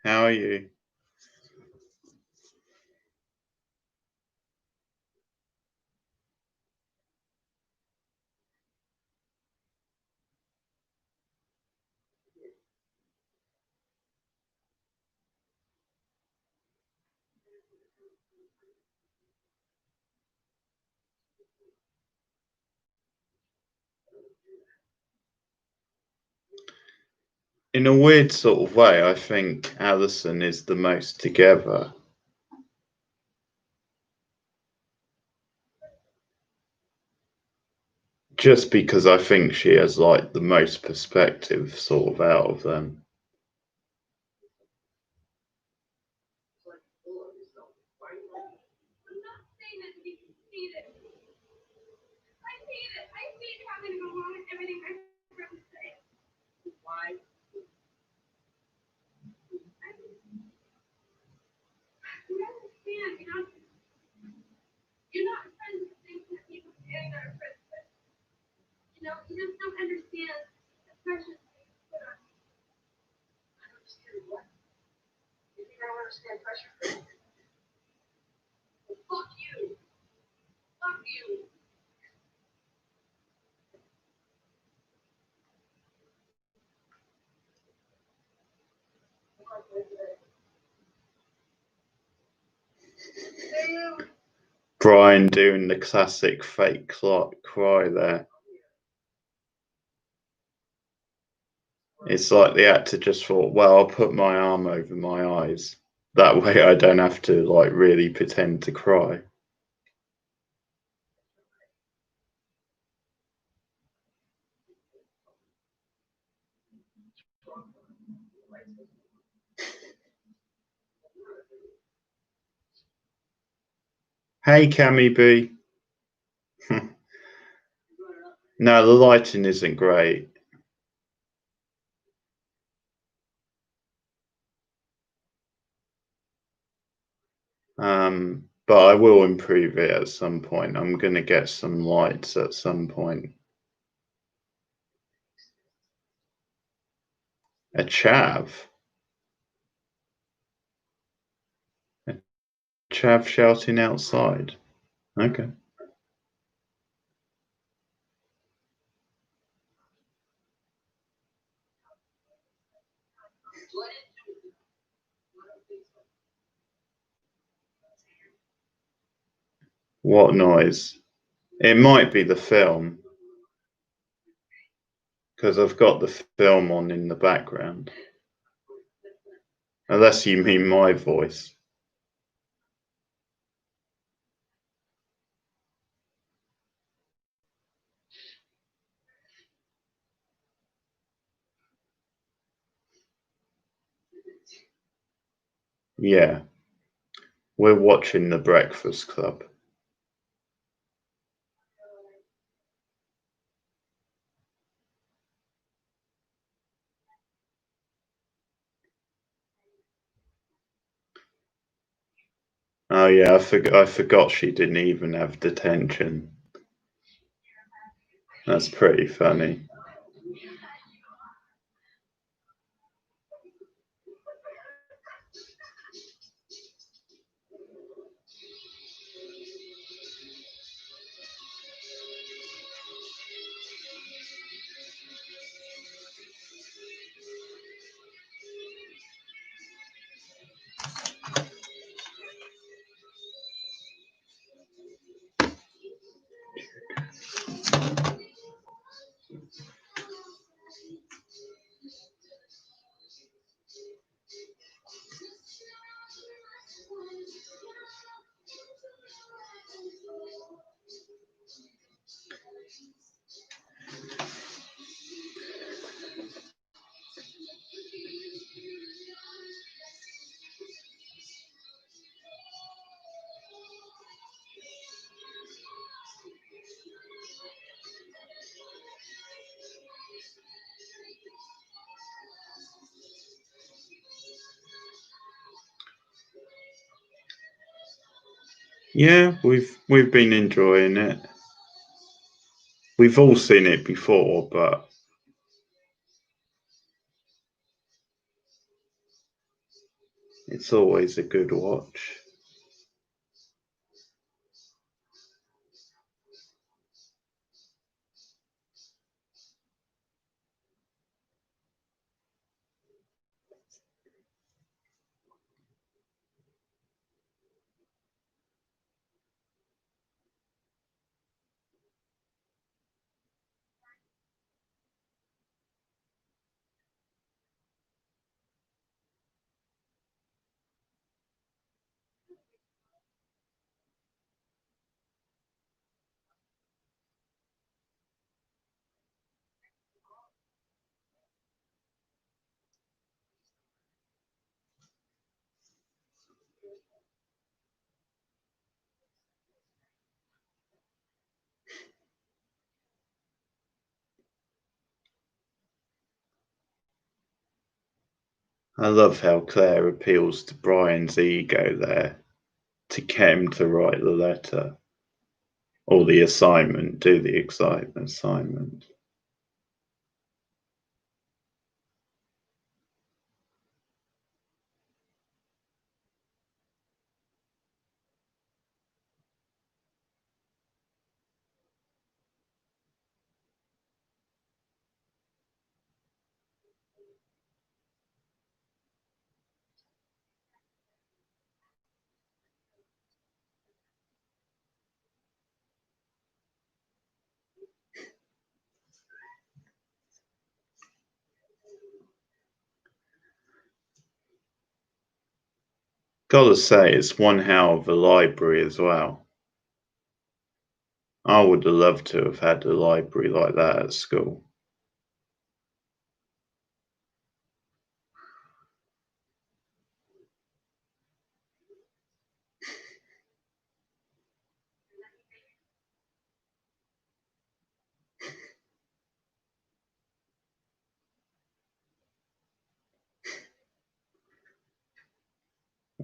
How are you? In a weird sort of way, I think Alison is the most together. Just because I think she has like the most perspective sort of out of them. I'm not saying that to be conceited. I hate it. I hate having to go along with everything my friends say. Why? You understand, you're not friends with things that people say that are friends with. You just don't understand the pressure that you put on me. I don't understand what? You think I don't understand pressure? Well, fuck you. Fuck you. Brian doing the classic fake cry there. It's like the actor just thought, well, I'll put my arm over my eyes. That way I don't have to like really pretend to cry. Hey, Cammy B. No, the lighting isn't great. But I will improve it at some point. I'm going to get some lights at some point. A chav? A chav shouting outside? Okay. What noise? It might be the film, because I've got the film on in the background. Unless you mean my voice. Yeah. We're watching The Breakfast Club. Oh yeah, I forgot she didn't even have detention. That's pretty funny. Yeah, we've been enjoying it. We've all seen it before, but It's always a good watch. I love how Claire appeals to Brian's ego there to get him to write the letter or the assignment, do the assignment. Gotta say, it's one hell of a library as well. I would have loved to have had a library like that at school.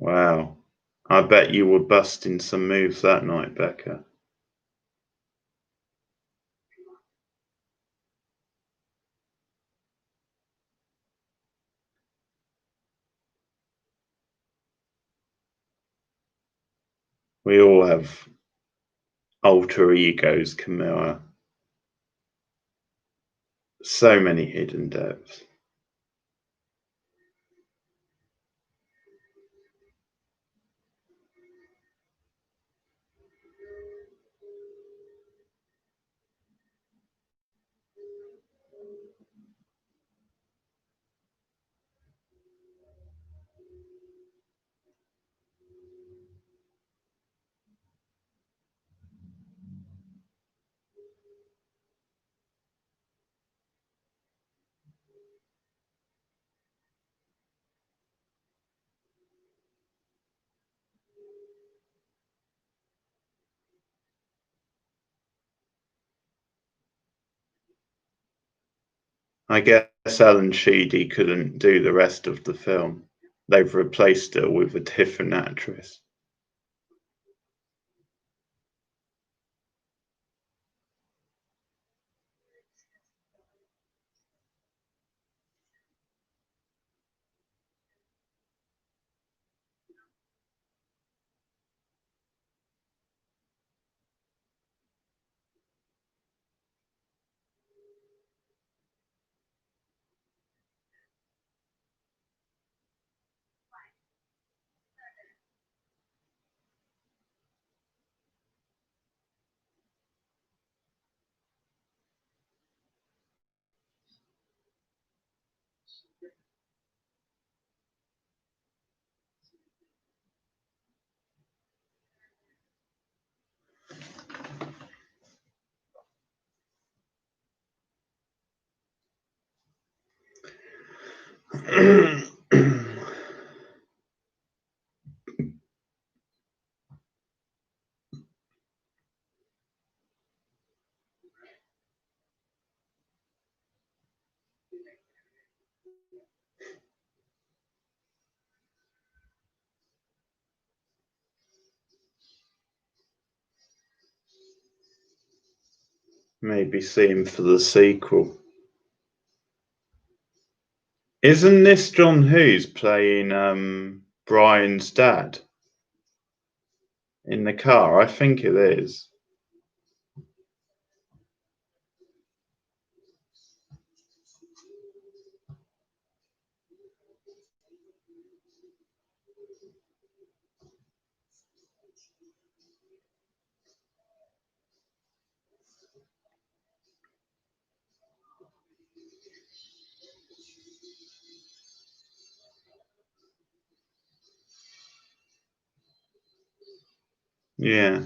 Wow. I bet you were busting some moves that night, Becca. We all have alter egos, Camilla. So many hidden depths. I guess Alan Sheedy couldn't do the rest of the film. They've replaced her with a different actress. Maybe see him for the sequel. Isn't this John Hughes playing Brian's dad in the car? I think it is. Yeah.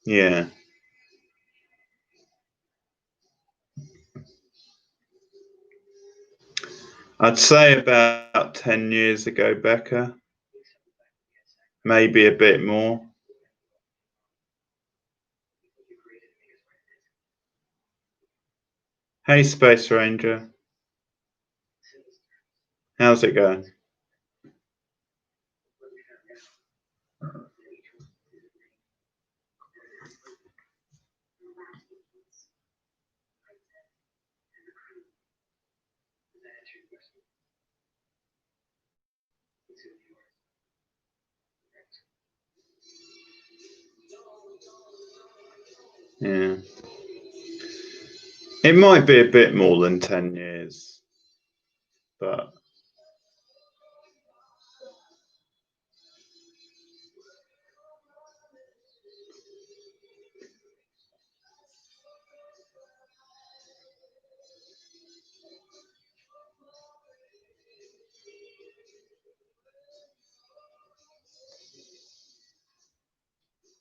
Yeah. I'd say about 10 years ago, Becca. Maybe a bit more. Hey, Space Ranger. How's it going? Yeah. It might be a bit more than 10 years, but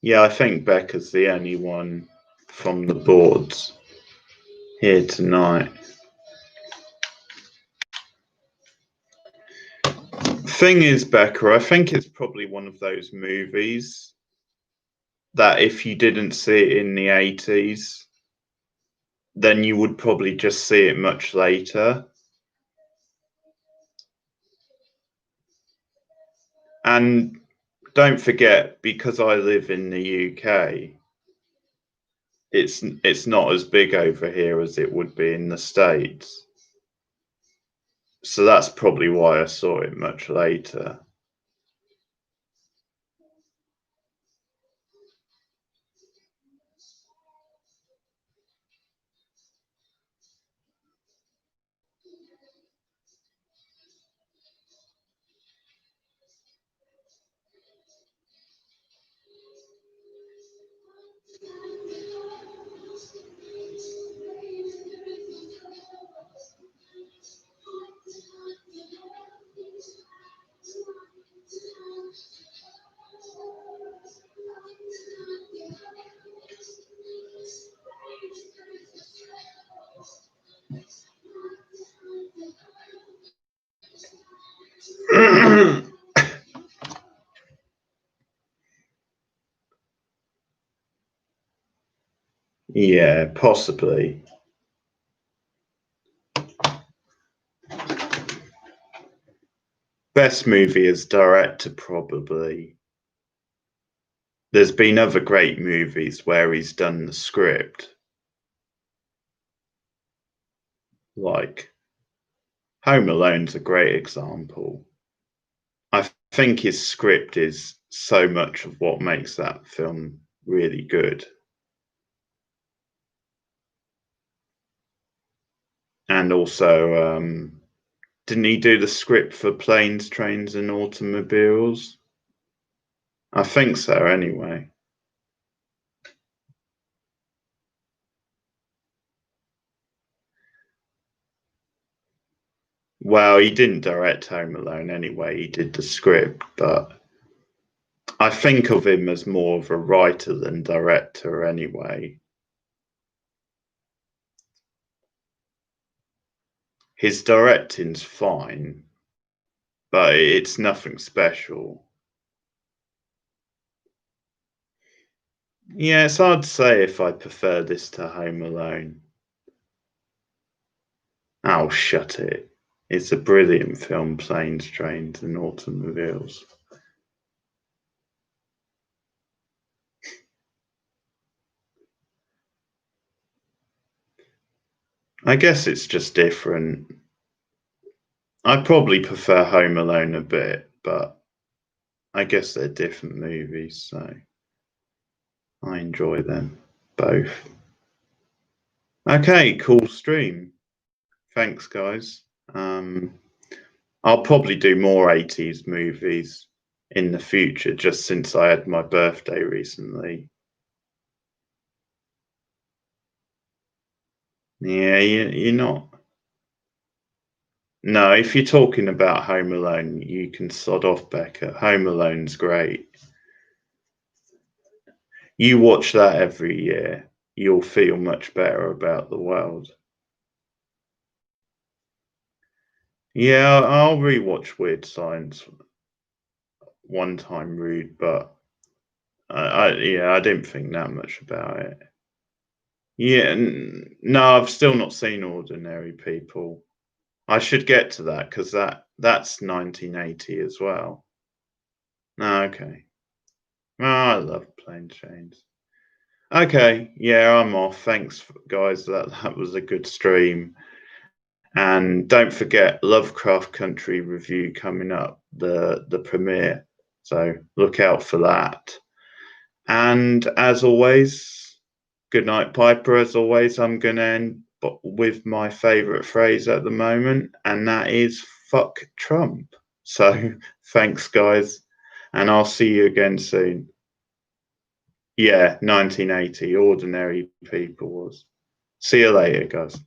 yeah, I think Becca's the only one from the boards here tonight. Thing is, Becca, I think it's probably one of those movies that if you didn't see it in the 80s, then you would probably just see it much later. And don't forget, because I live in the UK, it's not as big over here as it would be in the States. So that's probably why I saw it much later. Yeah, possibly. Best movie as director, probably. There's been other great movies where he's done the script. Like Home Alone's a great example. I think his script is so much of what makes that film really good. And also, didn't he do the script for Planes, Trains and Automobiles? I think so, anyway. Well, he didn't direct Home Alone anyway, he did the script, but I think of him as more of a writer than director anyway. His directing's fine, but it's nothing special. Yeah, it's hard to say if I prefer this to Home Alone. Oh, shut it. It's a brilliant film, Planes, Trains and Automobiles. I guess it's just different. I probably prefer Home Alone a bit, but I guess they're different movies, so I enjoy them both. Okay, cool stream. Thanks, guys. I'll probably do more 80s movies in the future, just since I had my birthday recently. Yeah, you're not. No, if you're talking about Home Alone, you can sod off, Becca. Home Alone's great. You watch that every year, you'll feel much better about the world. Yeah, I'll rewatch Weird Science one time, Rude, but I didn't think that much about it. Yeah, no, I've still not seen Ordinary People. I should get to that because that's 1980 as well. Okay. Oh, I love Plane Trains. Okay, yeah, I'm off. Thanks, guys. That was a good stream. And don't forget Lovecraft Country review coming up, the premiere. So look out for that. And as always, good night, Piper. As always, I'm going to end with my favourite phrase at the moment, and that is fuck Trump. So thanks, guys, and I'll see you again soon. Yeah, 1980, Ordinary People was. See you later, guys.